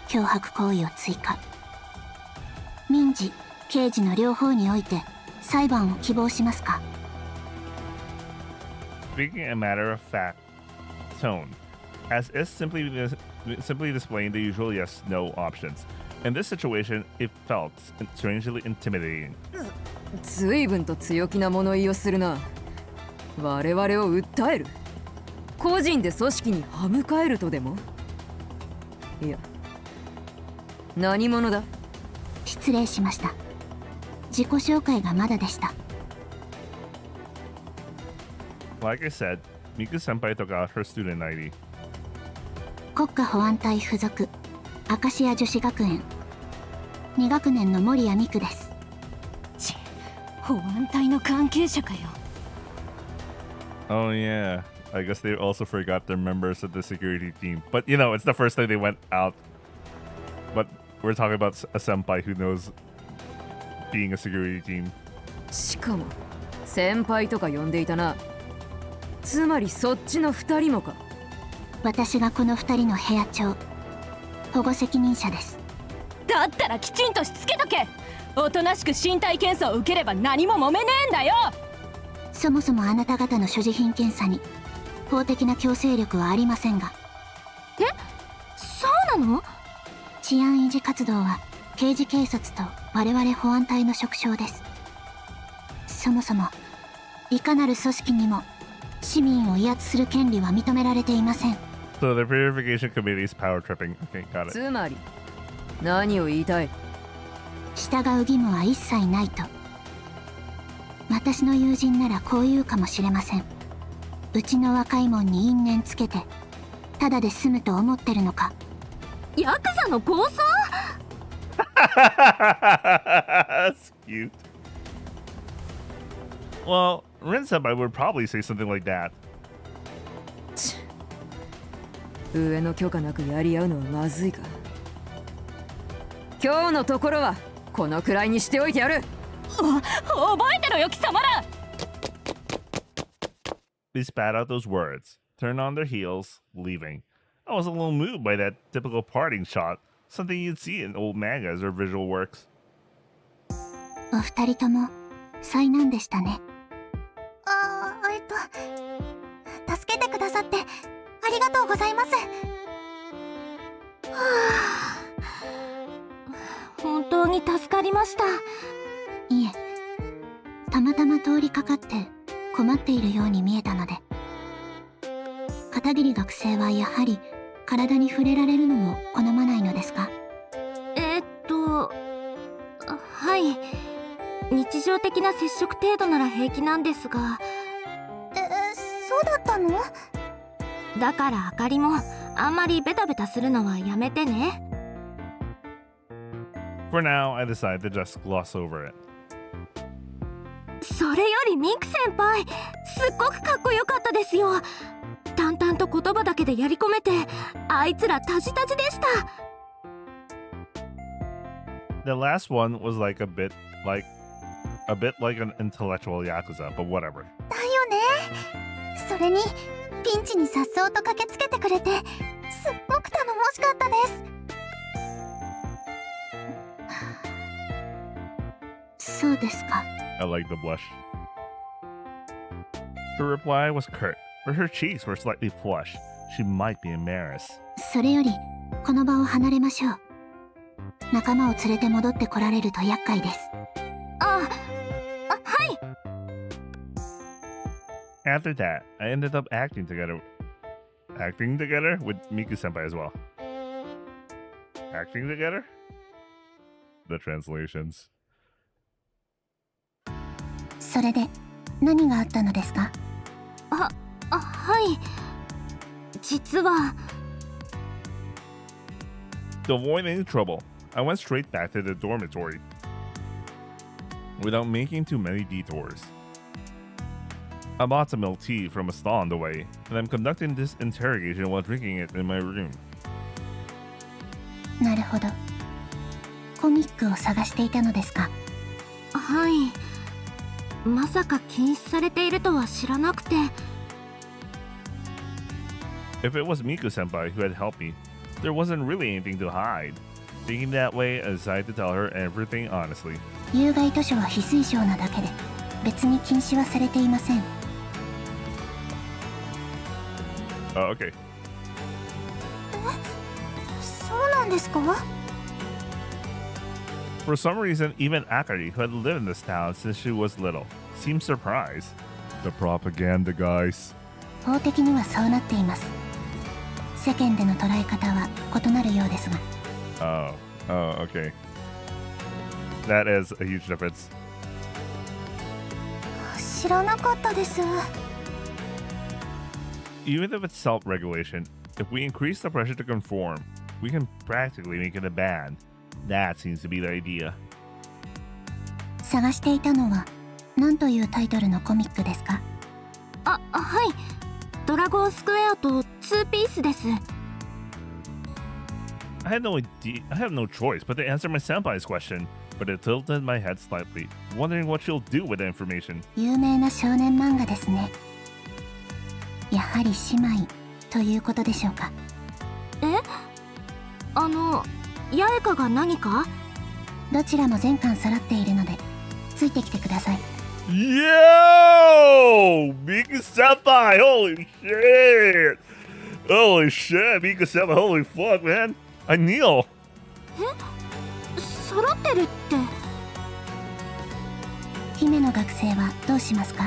脅迫行為を追加。民事、刑事の両方において裁判を希望しますか？ Speaking a matter of fact tone, as is simply displaying the usual yes/no options. In this situation, it felt strangely intimidating. 随分と強気な物言いをするな。我々を訴える？個人で組織に歯向かえるとでも？いや、何者だ？失礼しました。自己紹介がまだでした。Like I said, Mika Senpai took out her student ID. 国家保安隊附属アカシア女子学園2学年の森谷美久です。保安隊の関係者かよ。 Oh yeah, I guess they also forgot their members of the security team. But you know, it's the first time they went out. But we're talking about a senpai who knows being a security team. しかも先輩とか呼んでいたな。つまりそっちの2人もか。私がこの2人の部屋長、保護責任者です。だったらきちんとしつけとけ。おとなしく身体検査を受ければ何も揉めねえんだよ。そもそもあなた方の所持品検査に法的な強制力はありませんが。え、そうなの？治安維持活動は刑事警察と我々保安隊の職掌です。そもそもいかなる組織にも市民を威圧する権利は認められていません。 So the purification committee is power tripping. Okay, got it. つまり何を言いたい？従う義務は一切ないと。私の友人ならこう言うかもしれません。うちの若いもんに因縁つけてただで済むと思ってるのか。ヤクザの暴走？ That's cute. Well, Rin Senpai would probably say something like that. 上の許可なくやり合うのはまずいか。今日のところはこのくらいにしておいてやる。覚えてろよ貴様ら。 They spat out those words, turned on their heels, leaving. I was a little moved by that typical parting shot, something you'd see in old mangas or visual works. お二人とも災難でしたね。助けてくださってありがとうございます。本当に助かりました。いえ、たまたま通りかかって困っているように見えたので。片桐学生はやはり体に触れられるのも好まないのですか？はい、日常的な接触程度なら平気なんですが。そうだったの？だからあかりもあんまりベタベタするのはやめてね。 For now, I decided to just gloss over it. それよりミク先輩、すっごくかっこよかったですよ。淡々と言葉だけでやり込めて、あいつらタジタジでした。 The last one was like a bit like an intellectual yakuza, but whatever. だよね。それにピンチにさっそうと駆けつけてくれて、すっごく頼もしかったです。そうですか。 I like the blush. Her reply was curt, but her cheeks were slightly flushed. She might be embarrassed. それよりこの場を離れましょう。仲間を連れて戻ってこられると厄介です。あ、After that, I ended up acting together with Miku Senpai as well. Acting together? The translations. それで何があったのですか？はい。実は To avoid any trouble, I went straight back to the dormitory without making too many detours. I bought some MLT from a stall on the way, and I'm conducting this interrogation while drinking it in my room. なるほど。コミックを探していたのですか？はい。まさか禁止されているとは知らなくて。If it was Miku Senpai who had helped me, there wasn't really anything to hide. Thinking that way, I decided to tell her everything honestly. 有害図書は非推奨なだけで、別に禁止はされていません。Okay. そうなんですか？ For some reason, even Akari, who had lived in this town since she was little, seemed surprised. The propaganda guys. 法的にはそうなっています。世間での捉え方は異なるようですが。Oh, okay. That is a huge difference. 知らなかったです。 Even if it's self-regulation, if we increase the pressure to conform, we can practically make it a ban. That seems to be the idea. 探していたのは何というタイトルのコミックですか？はい。ドラゴンスクエアと2ピースです。 I had no idea. I have no choice but to answer my senpai's question, but it tilted my head slightly, wondering what she'll do with the information. 有名な少年漫画ですね。やはり姉妹ということでしょうか？八重花が何か？どちらも全巻揃っているのでついてきてください。 Yo! Miku Senpai! Holy shit! Holy shit! Miku Senpai! Holy fuck, man! I kneel! 揃ってるって。姫の学生はどうしますか？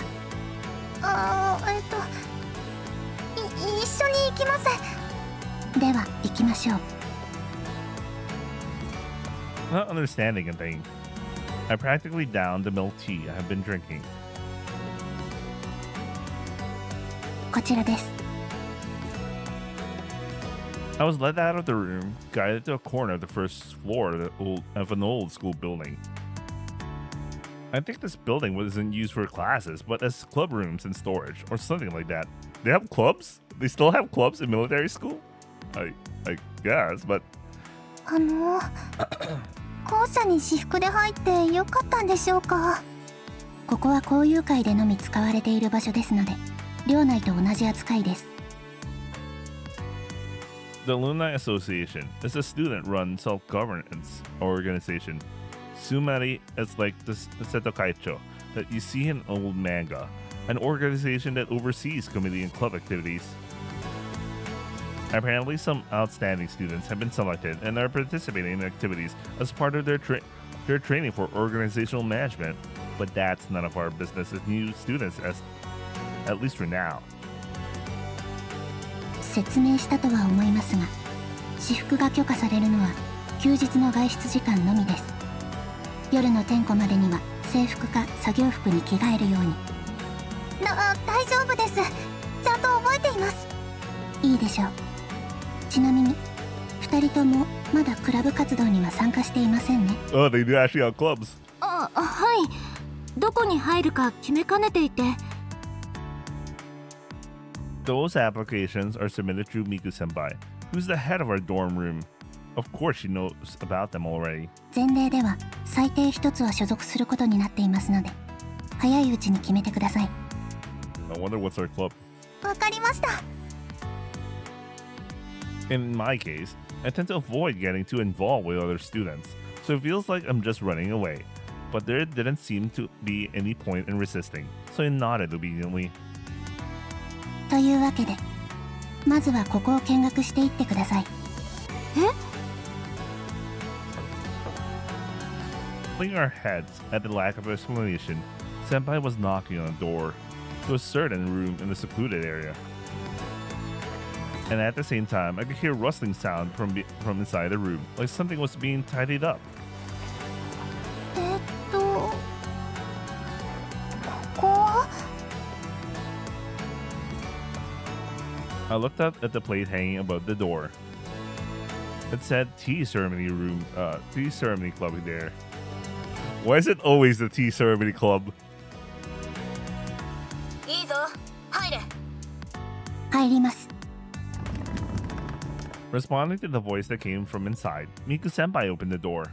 一緒に行きます。では行きましょう。 Not understanding a thing. I practically downed the milk tea I have been drinking. こちらです。 I was led out of the room, guided to a corner of the first floor of an old school building. I think this building wasn't used for classes, but as club rooms and storage, or something like that. They have clubs? They still have clubs in military school? I guess, but... 校舎に私服で入ってよかったんでしょうか？ここは交友会でのみ使われている場所ですので、寮内と同じ扱いです。 The Alumni Association is a student-run self-governance organization. Sumari is like the Setokaicho that you see in old manga, an organization that oversees committee and club activities. Apparently, some outstanding students have been selected and are participating in activities as part of their training for organizational management, but that's none of our business as new students, at least for now. 説明したとは思いますが、私服が許可されるのは休日の外出時間のみです。夜の点呼までには制服か作業服に着替えるように。大丈夫です。ちゃんと覚えています。いいでしょう。ちなみに2人ともまだクラブ活動には参加していませんね。Oh, they do actually have clubs. はい。どこに入るか決めかねていて。 Those applications are submitted through Miku Senpai, who's the head of our dorm room. Of course, she knows about them already. 前例では最低1つは所属することになっていますので、早いうちに決めてください。I wonder what's our club. わかりました。 In my case, I tend to avoid getting too involved with other students, so it feels like I'm just running away. But there didn't seem to be any point in resisting, so I nodded obediently. というわけで、まずはここを見学していってください。Pulling our heads at the lack of explanation, Senpai was knocking on a door to a certain room in the secluded area. And at the same time, I could hear rustling sound from inside the room, like something was being tidied up. ここ I looked up at the plate hanging above the door. It said tea ceremony club there. Why is it always the tea ceremony club? いいぞ入れ。入ります。 Responding to the voice that came from inside, Miku-senpai opened the door.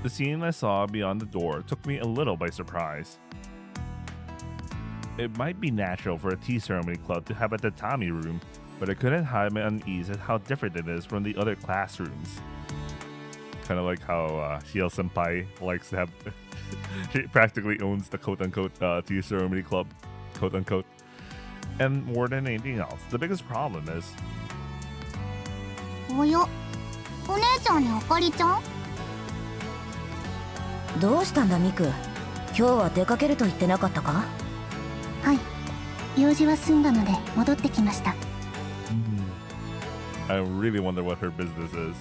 The scene I saw beyond the door took me a little by surprise. It might be natural for a tea ceremony club to have a tatami room, but I couldn't hide my unease at how different it is from the other classrooms. Kind of like how Hiel-senpai likes to have... she practically owns the quote-unquote tea ceremony club, quote-unquote. And more than anything else, the biggest problem is... おや、お姉ちゃんにあかりちゃん？どうしたんだミク。今日は出かけると言ってなかったか？はい。用事は済んだので戻ってきました。I really wonder what her business is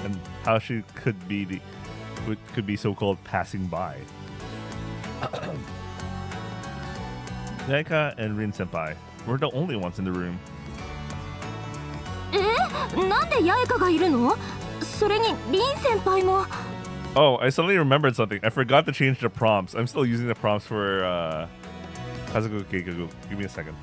and how she could be so-called passing by. Yaika and Rin senpai were the only ones in the room. なんで八重香がいるの？それに凛先輩も。 Oh, I suddenly remembered something. I forgot to change the prompts. I'm still using the prompts for Kazuku Keikaku. Give me a second.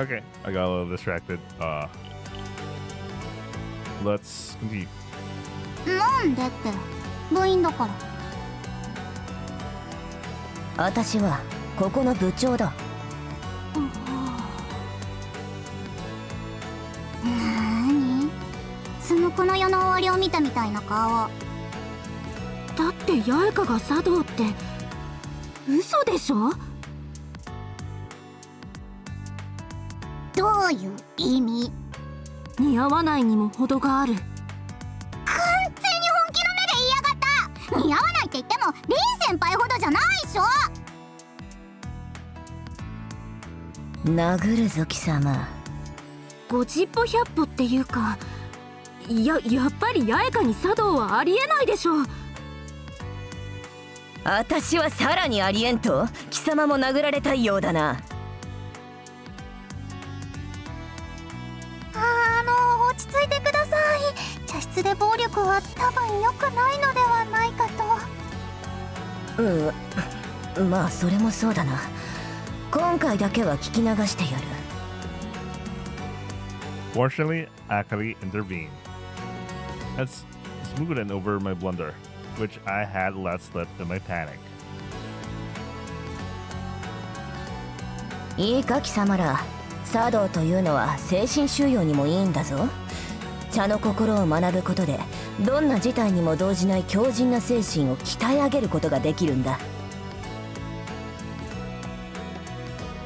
Okay, I got a little distracted. Let's continue. なんでって部員だから。私はここの部長だ。なーに？そのこの世の終わりを見たみたいな顔。だって八重香が茶道って嘘でしょ？どういう意味？似合わないにも程がある。完全に本気の目で言いやがった。似合わないって言っても凛先輩ほどじゃないっしょ。殴るぞ貴様。50歩100歩っていうか、やっぱり八重香に茶道はありえないでしょ。私はさらにありえんと貴様も殴られたいようだな。落ち着いてください。茶室で暴力は多分良くないのではないかと。まあそれもそうだな。今回だけは聞き流してやる。 Fortunately, Akari intervened. That's smoothed over my blunder, which I had let slip in my panic. いいか貴様ら。茶道というのは精神修養にもいいんだぞ。茶の心を学ぶことでどんな事態にも動じない強靭な精神を鍛え上げることができるんだ。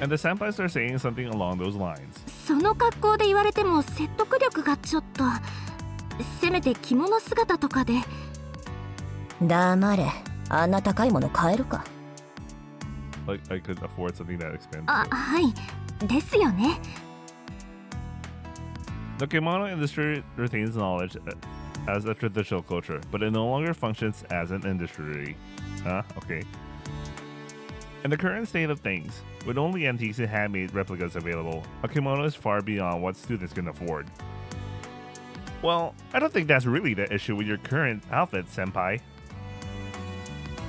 And the senpais are saying something along those lines. その格好で言われても説得力がちょっと。せめて着物姿とかで。黙れ。あんな高いもの買えるか。 Like I could afford something that expensive. あ、はい。ですよね。 The kimono industry retains knowledge as a traditional culture, but it no longer functions as an industry. Okay. In the current state of things, with only antiques and handmade replicas available, a kimono is far beyond what students can afford. Well, I don't think that's really the issue with your current outfit, senpai.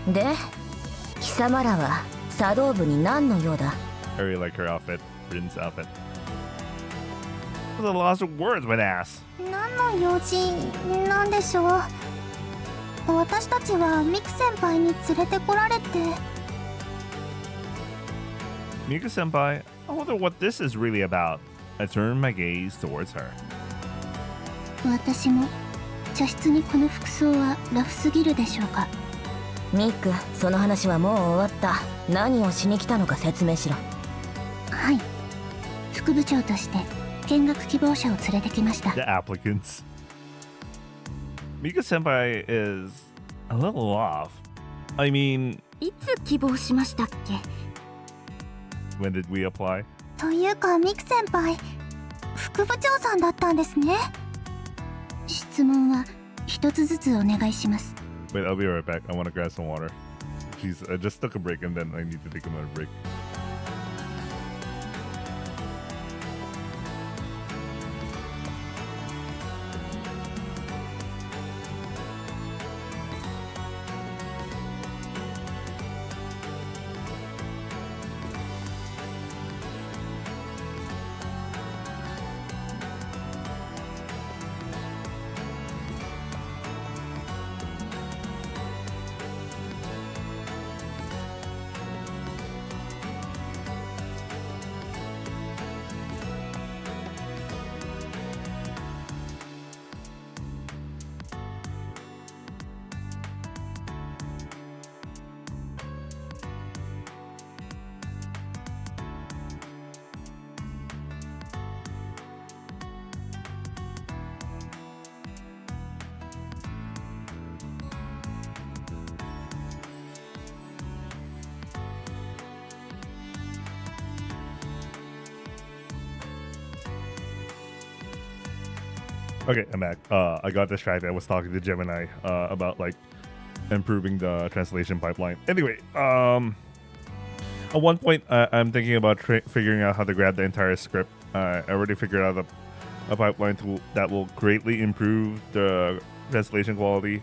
で、貴様らは茶道部に何の用だ？ I really like her outfit, Rin's outfit. There's a loss of words when asked. 何の用事なんでしょう。私たちはミク先輩に連れてこられて。Miku-senpai, I wonder what this is really about. I turned my gaze towards her. 私も茶室にこの服装はラフすぎるでしょうか。ミック、その話はもう終わった。何をしに来たのか説明しろ。はい、副部長として見学希望者を連れてきました。 The applicants. Mika senpai is a little off. I mean, いつ希望しましたっけ？ when did we apply? というかミク先輩、副部長さんだったんですね。質問は一つずつお願いします。 Wait, I'll be right back. I want to grab some water. Jeez, I just took a break and then I need to take another break. Okay, I'm back. I got distracted. I was talking to Gemini about like improving the translation pipeline. Anyway, at one point I'm thinking about figuring out how to grab the entire script. I already figured out a pipeline tool that will greatly improve the translation quality,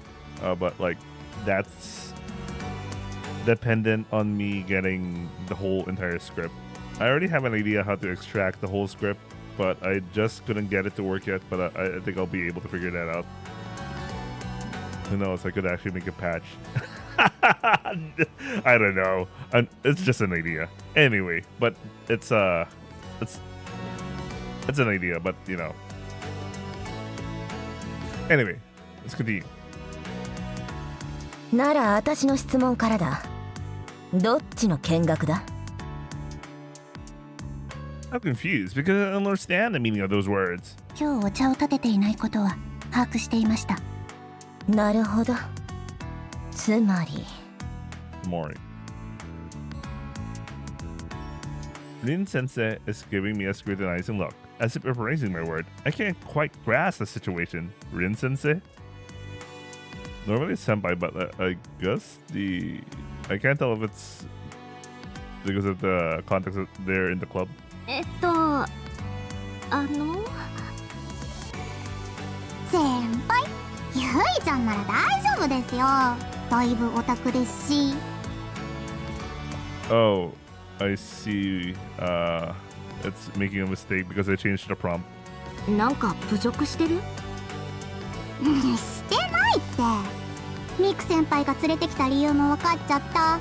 but like that's dependent on me getting the whole entire script. I already have an idea how to extract the whole script, but I just couldn't get it to work yet, but I think I'll be able to figure that out. Who knows, I could actually make a patch. I don't know. It's just an idea. Anyway, but it's an idea, but you know. Anyway, let's continue. なら私の質問からだ。どっちの見学だ？ I'm confused because I don't understand the meaning of those words. 今日お茶を立てていないことは把握していました。なるほど。つまり Morning. Rin Sensei is giving me a scrutinizing look, as if appraising my word. I can't quite grasp the situation. Rin Sensei? Normally senpai, but I guess I can't tell if it's because of the context that they're in the club. 先輩、ゆいちゃんなら大丈夫ですよ。だいぶオタクですし。 Oh, I see. It's making a mistake because I changed the prompt. なんか侮辱してる？してないって。ミク先輩が連れてきた理由も分かっちゃった。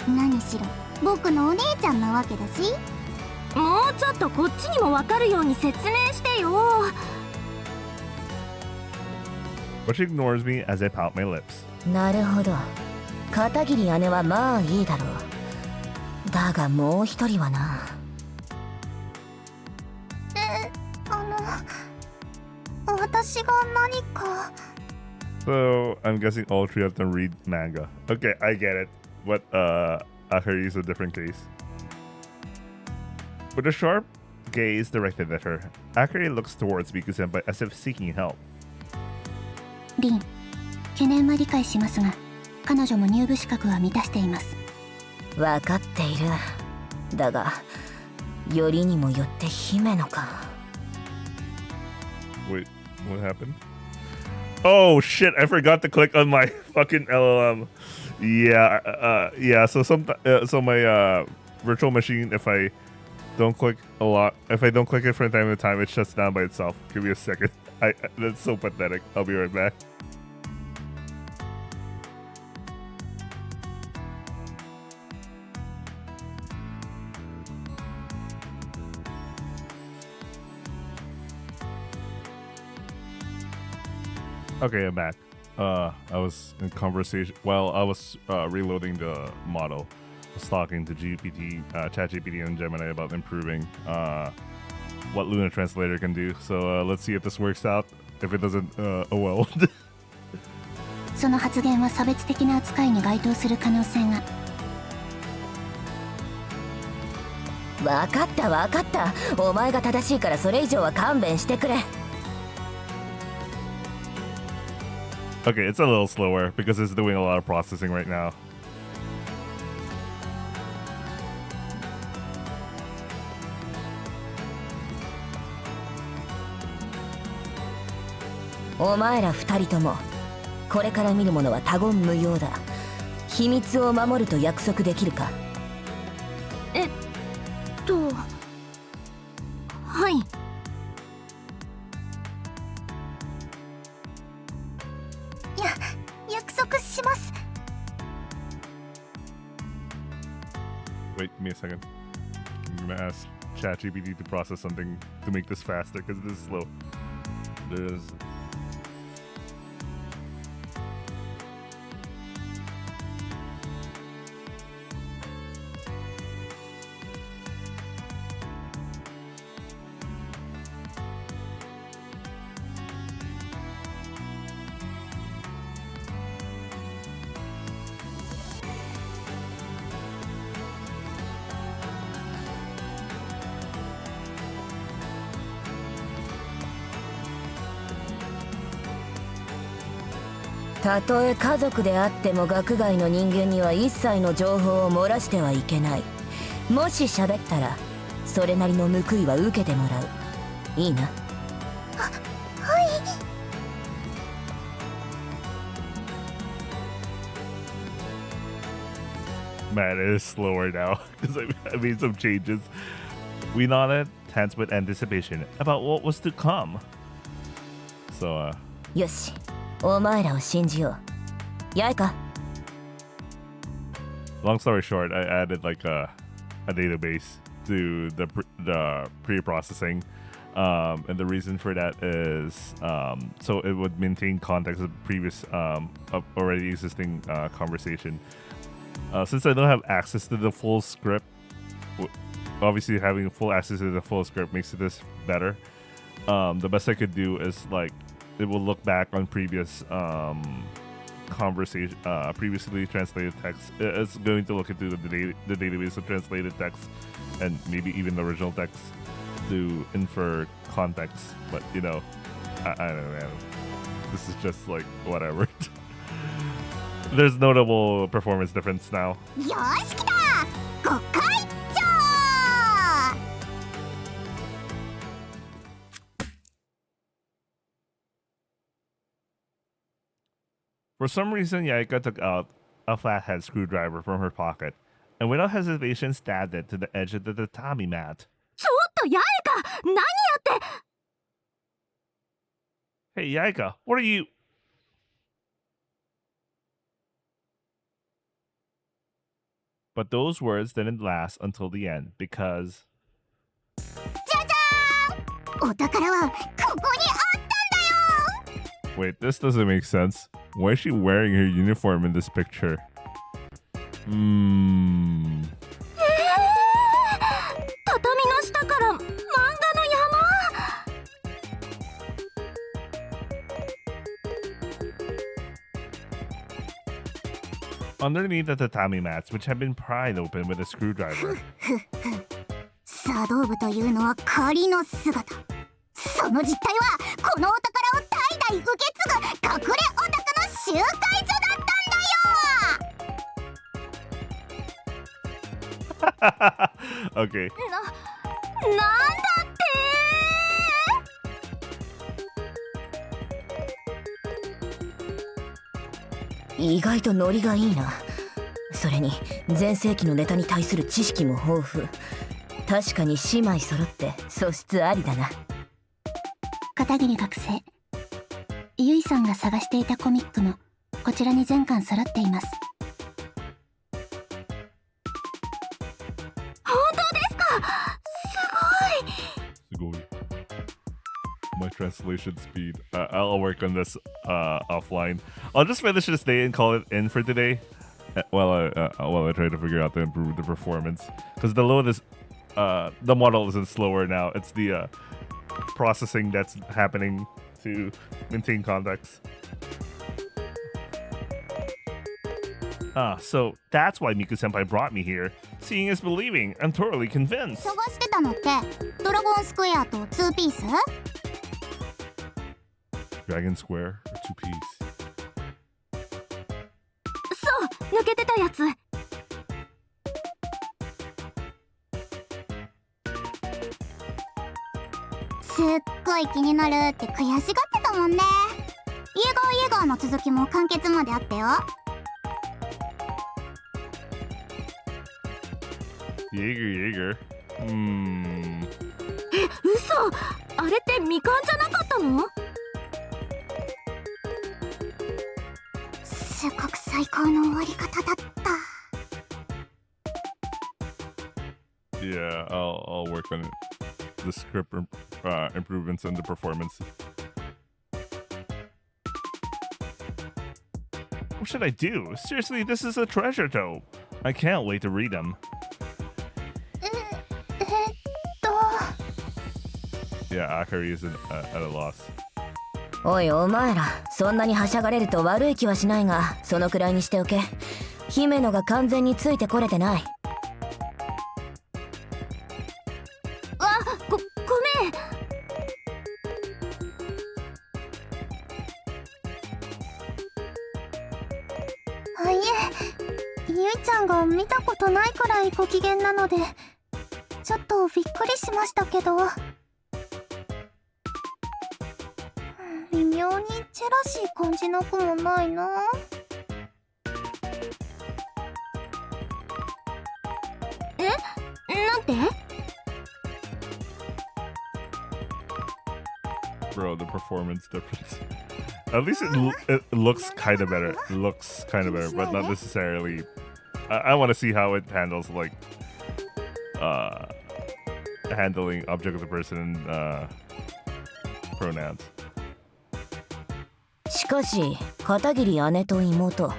何しろ僕のお姉ちゃんなわけだし。もうちょっとこっちにも分かるように説明してよ。 But she ignores me as I pout my lips. なるほど。片桐姉はまあいいだろう。だがもう一人はな。私が何か。 So I'm guessing all three of them read manga. Okay, I get it. But Akari is a different case. With a sharp gaze directed at her, Akari looks towards Miku-senpai as if seeking help. リン、懸念は理解しますが、彼女も入部資格は満たしています。わかっている。だが、よりにもよって姫野か。Wait, what happened? Oh shit! I forgot to click on my fucking LLM. Yeah. So my virtual machine, if I don't click it from time to time, it shuts down by itself. Give me a second. That's so pathetic. I'll be right back. Okay, I'm back. I was in conversation while I was reloading the model. I was talking to GPT, ChatGPT, and Gemini about improving what Luna Translator can do. So let's see if this works out. If it doesn't, oh well. その発言は差別的な扱いに該当する可能性が。わかったわかった。お前が正しいからそれ以上は勘弁してくれ。Okay, it's a little slower because it's doing a lot of processing right now. お前ら二人ともこれから見るものは他言無用だ。秘密を守ると約束できるか。はい。約束します。 Wait, give me a second. I'm gonna ask ChatGPT to process something to make this faster because this is slow. There'sたとえ家族であっても学外の人間には一切の情報を漏らしてはいけない。もし喋ったらそれなりの報いは受けてもらう。いいな。Man, it is slower now because I made some changes. We nodded, tense with anticipation about what was to come. So, よし、お前らを信じよう。やいか。 long story short, I added like a database to the pre-processing. And the reason for that is so it would maintain context of previous of already existing conversation. Since I don't have access to the full script, obviously having full access to the full script makes this better. The best I could do is like it will look back on previous conversation, previously translated text. It's going to look into the database of translated text and maybe even the original text to infer context. But you know, I don't know, man. This is just like whatever. There's notable performance difference now. よし来たご会長 For some reason, Yaika took out a flathead screwdriver from her pocket and without hesitation stabbed it to the edge of the tatami mat. ちょっと八重か何やって Hey, Yaika, what are you... But those words didn't last until the end because... じゃじゃーんお宝はここにあったんだよ Wait, this doesn't make sense. Why is she wearing her uniform in this picture? 畳の下から漫画の山 Underneath the tatami mats, which had been pried open with a screwdriver. 茶道部というのは仮の姿その実態はこのお宝を代々受け継ぐ隠れオタクの集会所だったんだよ Okay. なんだって意外とノリがいいな。それに前世紀のネタに対する知識も豊富。確かに姉妹揃って素質ありだな。片桐学生、ゆいさんが探していたコミックもこちらに全巻揃っています。本当ですかすごいすごい。Much translation speed. I'll work on this offline. I'll just finish this day and call it in for today. While I try to figure out to improve the performance, because the load is the model isn't slower now. It's the processing that's happening to maintain context. So that's why Miku-senpai brought me here. Seeing is believing. I'm totally convinced. 探してたのってドラゴンスクエアと2ピース？ Dragon Square or Two Piece? 抜けてたやつ。すっごい気になるって悔しがってたもんね。イエガーの続きも完結まであったよ。Jaeger. 嘘。あれって未完じゃなかったの？すごく最高の終わり方だった。Yeah, I'll work on the script improvements and the performance. What should I do? Seriously, this is a treasure trove. I can't wait to read them. Yeah, Akari is at a loss. おいお前ら、そんなにはしゃがれると悪い気はしないが、そのくらいにしておけ。姫野が完全についてこれてない。ごめん。いえ、ゆいちゃんが見たことないくらいご機嫌なのでちょっとびっくりしましたけど、微妙にジェラシー感じなくもないな。なんて？ Bro, the performance difference. At least it looks kind of better. It looks kind of better, but not necessarily. I want to see how it handles like handling object of the person pronouns. しかし、片桐姉と妹、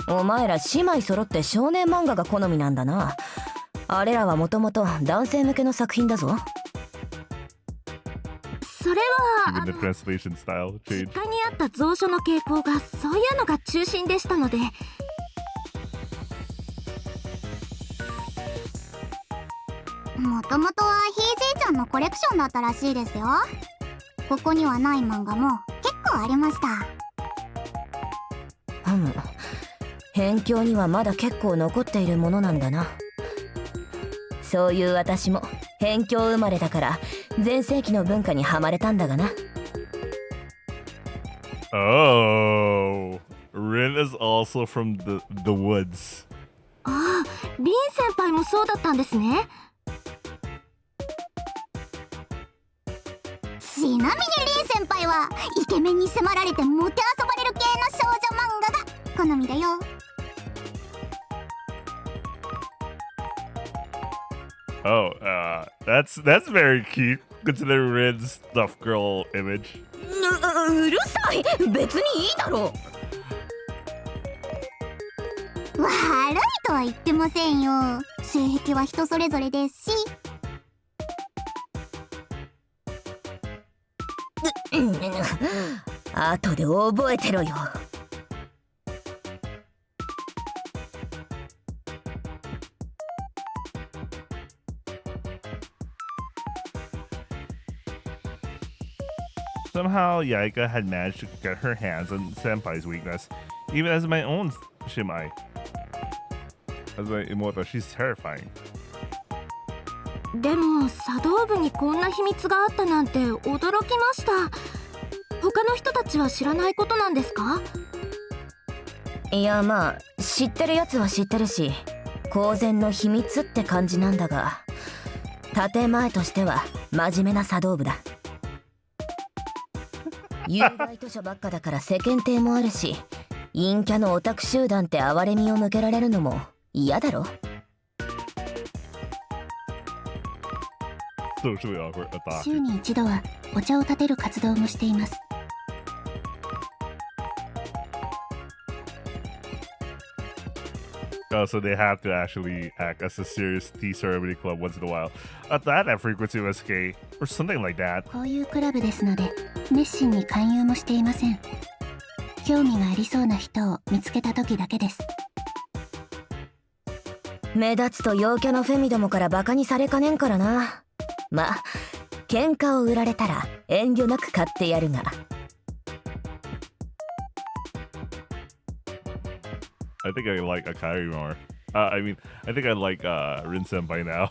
お前ら姉妹揃って少年漫画が好みなんだな。あれらはもともと男性向けの作品だぞ。それは Even the translation style 実 change. 家にあった蔵書の傾向がそういうのが中心でしたので。もともとはひいじいちゃんのコレクションだったらしいですよ。ここにはない漫画も結構ありました。辺境にはまだ結構残っているものなんだな。そういう私も辺境生まれだから前世紀の文化にはまれたんだがな。Oh, Rin is also from the woods. ああ、リン先輩もそうだったんですね。ちなみにリン先輩はイケメンに迫られてモテ遊ばれる系の少女漫画が好みだよ。Oh, that's very cute considering Rin's tough girl image. うるさい、別にいいだろう。悪いとは言ってませんよ。性癖は人それぞれですし。後で覚えてろよ。Somehow, Yaika had managed to get her hands on Senpai's weakness, even as my own Shimai. As my Imoto, she's terrifying. でも茶道部にこんな秘密があったなんて驚きました。他の人たちは知らないことなんですか？いや、まあ知ってるやつは知ってるし、公然の秘密って感じなんだが、建前としては真面目な茶道部だ。有害図書ばっかだから世間体もあるし、陰キャのオタク集団って哀れみを向けられるのも嫌だろ。socially awkward 週 otaku. に一度はお茶を立てる活動もしています。Oh, so they have to actually act as a serious tea ceremony club once in a while. At that frequency was Sekai, or something like that. こういうクラブですので熱心に勧誘もしていません。興味がありそうな人を見つけた時だけです。目立つと陽キャのフェミどもからバカにされかねんからな。まあ喧嘩を売られたら遠慮なく買ってやるが。I think I like Akari more. I mean, I think I like Rin Senpai now.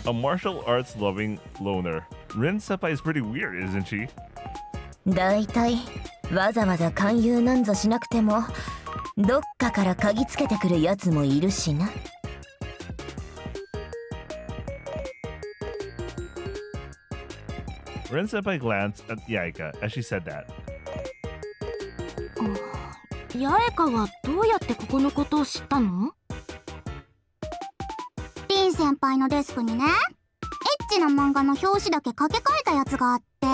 A martial arts loving loner. Rin Senpai is pretty weird, isn't she? だいたいわざわざ勧誘なんぞしなくてもどっかから嗅ぎつけてくるやつもいるしな。Rin Senpai glanced at Yaika as she said that. 八重香はどうやってここのことを知ったの？リン先輩のデスクにね、エッチな漫画の表紙だけ掛け替えたやつがあって。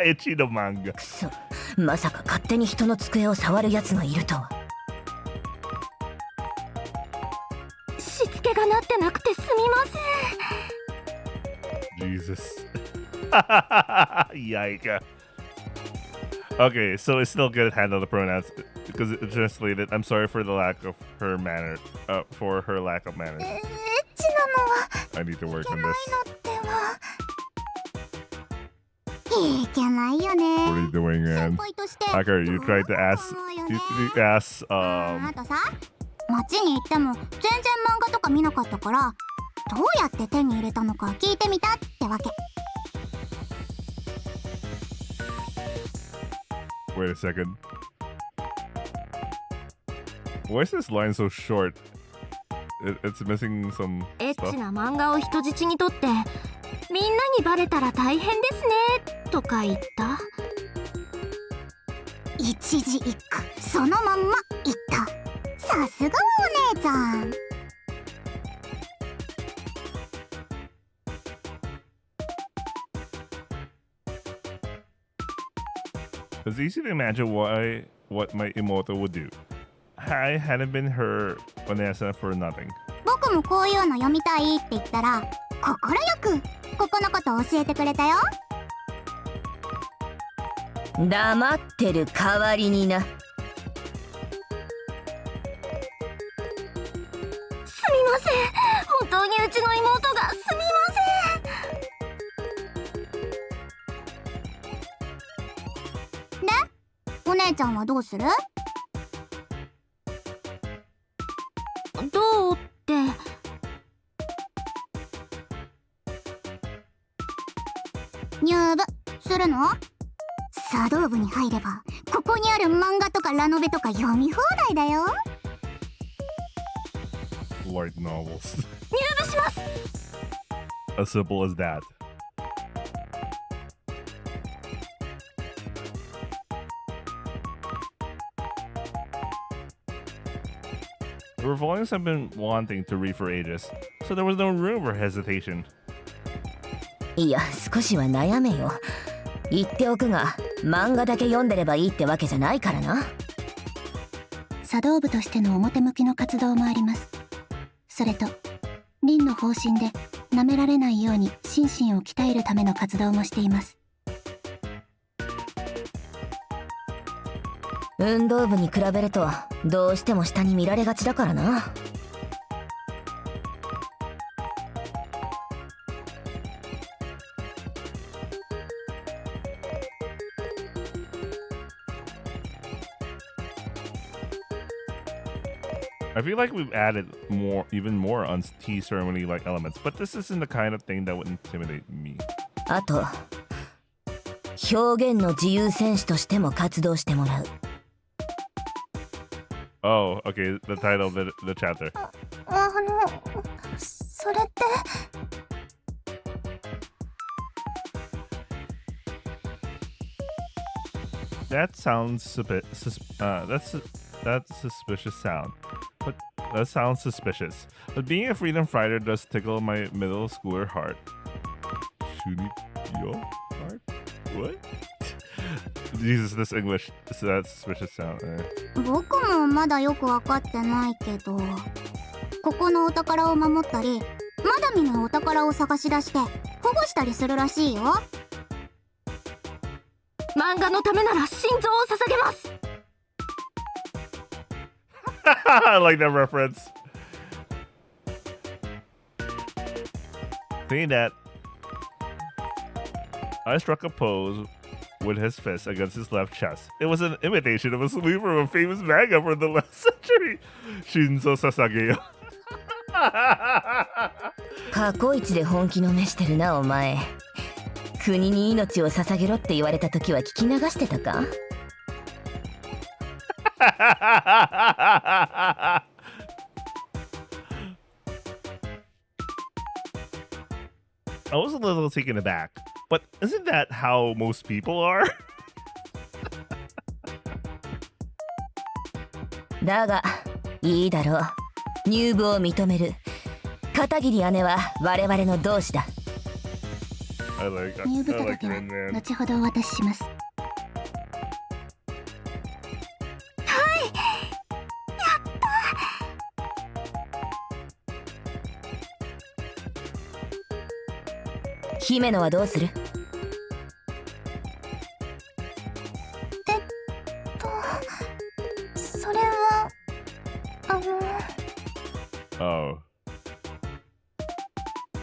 Ecchi no manga. くそ、まさか勝手に人の机を触るやつがいるとは。しつけがなってなくてすみません。 Jesus. Yaika. Okay, so it's still good to handle the pronouns because it translated. I'm sorry for the lack of her manner. For her lack of manners. エッチなのは I need to work on いけない this. のってはいけないよね。 What are you doing, 先 man? 輩として Akari, you tried to ask. どう思うよ You ね asked. あとさ、街に行っても全然漫画とか見なかったから、どうやって手に入れたのか聞いてみたってわけ。Wait a second. Why is this line so short? It's missing some エッチ stuff. な漫画を人質にとってみんなにバレたら大変ですねとか言った。一字一句そのまんま言った。さすがお姉ちゃん。 It's easy to imagine what my Imoto would do. I hadn't been her Vanessa for nothing. 僕もこういうの読みたいって言ったら快くここのこと教えてくれたよ。黙ってる代わりにな。すみません、本当にうちの妹がすみません。で、お姉ちゃんはどうする？どうって入部するの？茶道部に入ればここにある漫画とかラノベとか読み放題だよ。 Light novels. 入部します。 As simple as that. Her volumes have been wanting to read for ages, so there was no room for hesitation. いや少しは悩めよ。言っておくが漫画だけ読んでればいいってわけじゃないからな。茶道部としての表向きの活動もあります。それと凛の方針で舐められないように心身を鍛えるための活動もしています。運動部に比べるとどうしても下に見られがちだからな。I feel like we've added even more on tea ceremony-like elements, but this isn't the kind of thing that would intimidate me. あと表現の自由戦士としても活動してもらう。Oh, okay, the title of the chapter. それって That sounds that's suspicious sound. But That sounds suspicious. But being a freedom fighter does tickle my middle schooler heart. Your heart? What? Jesus, this English. That suspicious sound. 僕もまだよく分かってないけど、ここのお宝を守ったり、まだ見ぬお宝を探し出して保護したりするらしいよ。漫画のためなら心臓を捧げます。I like that reference. Saying that, I struck a pose with his fist against his left chest. It was an imitation of a salute from a famous manga from the last century. Shinzo Sasageyo. 過去一で本気の目してるなお前。国に命を捧げろって言われた時は聞き流してたか？ I was a little taken aback, but isn't that how most people are? だがいいだろう。入部を認める。片桐姉は我々の同志だ。入部届は後ほどお渡しします。姫野はどうする？それは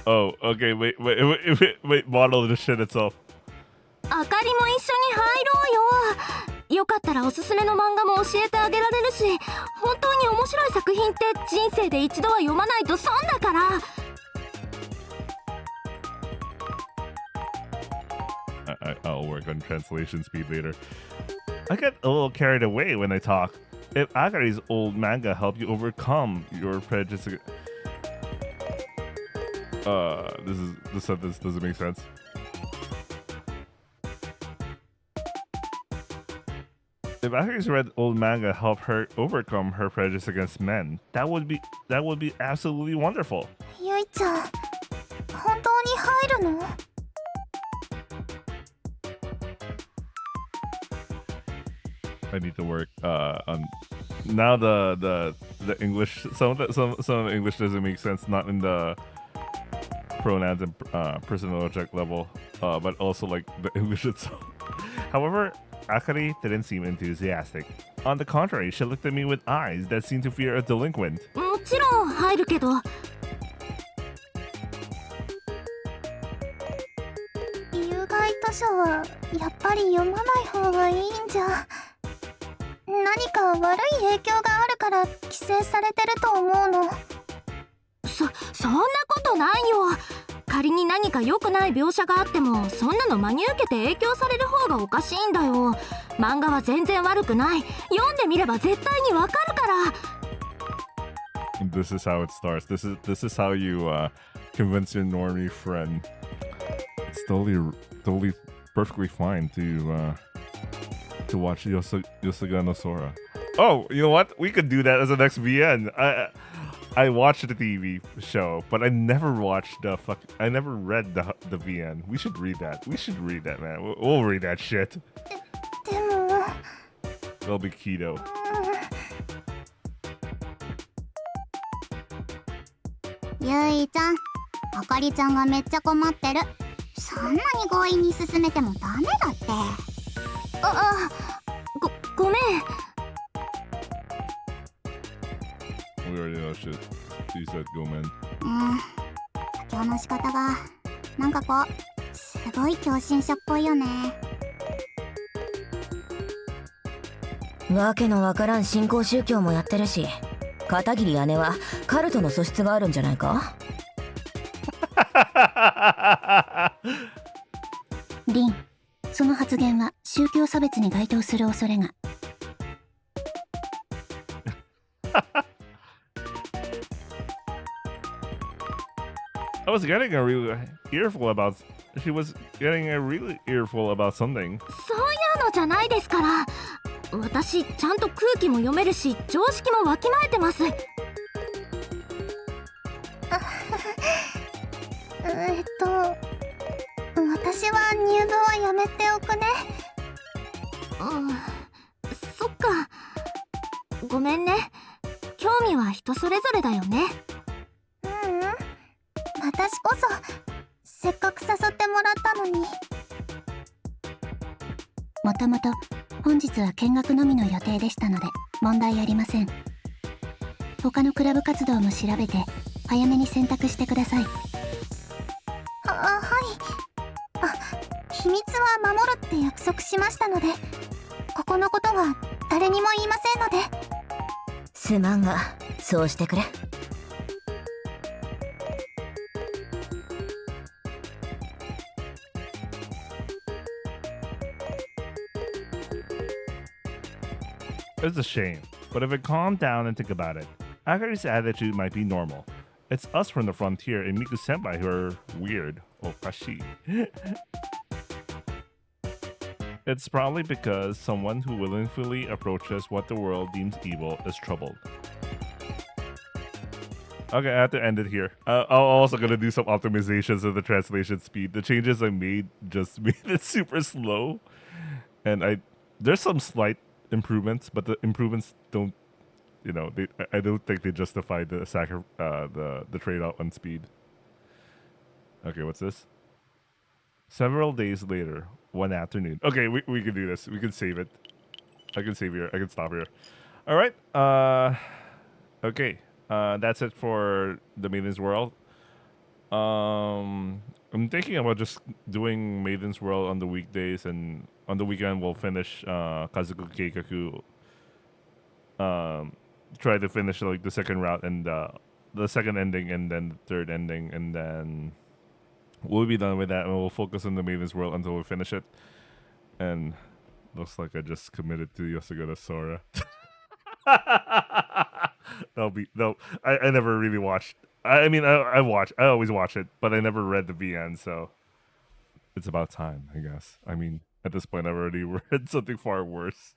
Oh, okay, wait, model the shit itself. あかりも一緒に入ろうよ。よかったらおすすめの漫画も教えてあげられるし、本当に面白い作品って人生で一度は読まないと損だから。I'll work on translation speed later. I get a little carried away when I talk. If Akari's old manga helped you overcome your prejudice, this sentence doesn't make sense. If Akari's read old manga helped her overcome her prejudice against men, that would be absolutely wonderful. ゆいちゃん、本当に入るの？I need to work on now the English. Some of the English doesn't make sense, not in the pronouns and personal object level, but also like the English itself. However, Akari didn't seem enthusiastic. On the contrary, she looked at me with eyes that seemed to fear a delinquent. もちろん入るけど。有害図書はやっぱり読まない方がいいんじゃ。何か悪い影響があるから規制されてると思うの。そんなことないよ。仮に何か良くない描写があっても、そんなの真に受けて影響される方がおかしいんだよ。漫画は全然悪くない。読んでみれば絶対にわかるから。This is how it starts. This is how you convince your normie friend. It's totally perfectly fine to watch Yosuga no Sora. Oh, you know what? We could do that as a next VN. I watched the TV show, but I never watched I never read the VN. We should read that. We should read that, man. We'll read that shit. でも That'll be keto. ゆいちゃん、あかりちゃんがめっちゃ困ってる。そんなに強引に進めてもダメだって。ごめん。We already know shit. She said go, man. 今日の仕方がなんかこうすごい狂信者っぽいよね。わけのわからん新興宗教もやってるし、片桐姉はカルトの素質があるんじゃないか？リン、その発言は宗教差別に該当する恐れが。I was getting a really earful about. She was getting a really earful about something. そういうのじゃないですから。私ちゃんと空気も読めるし常識もわきまえてます。私は入部はやめておくね。そっか。ごめんね。興味は人それぞれだよね。私こそせっかく誘ってもらったのに。もともと本日は見学のみの予定でしたので問題ありません。他のクラブ活動も調べて早めに選択してください。はい。秘密は守るって約束しましたので、ここのことは誰にも言いませんので。すまんがそうしてくれ。It's a shame, but if I calm down and think about it, Akari's attitude might be normal. It's us from the frontier and Miku Senpai who are weird. Okashi. It's probably because someone who willingly approaches what the world deems evil is troubled. Okay, I have to end it here. I'm also gonna do some optimizations of the translation speed. The changes I made just made it super slow, and there's some slight improvements, but the improvements don't, I don't think they justify the the trade-off on speed. Okay, what's this? Several days later, one afternoon. Okay, we can do this. We can save it. I can save here. I can stop here. All right. Okay. That's it for the Maiden's World. I'm thinking about just doing Maiden's World on the weekdays, and on the weekend we'll finish Kazuku Keikaku. Try to finish like the second route and the second ending, and then the third ending, and then we'll be done with that, and we'll focus on the Maiden's World until we finish it. And looks like I just committed to Yosugata Sora. I never really watched. I mean, I always watch it, but I never read the VN, so it's about time, I guess. I mean, at this point, I've already read something far worse.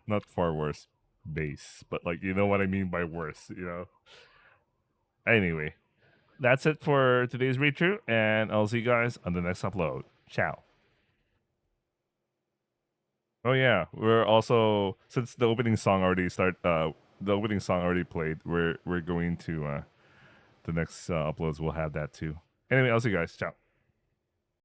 Not far worse, base, but like, you know what I mean by worse, Anyway, that's it for today's read-through, and I'll see you guys on the next upload. Ciao. Oh yeah, we're also, since the opening song already played, we're going to the next uploads will have that too. Anyway, I'll see you guys. Ciao.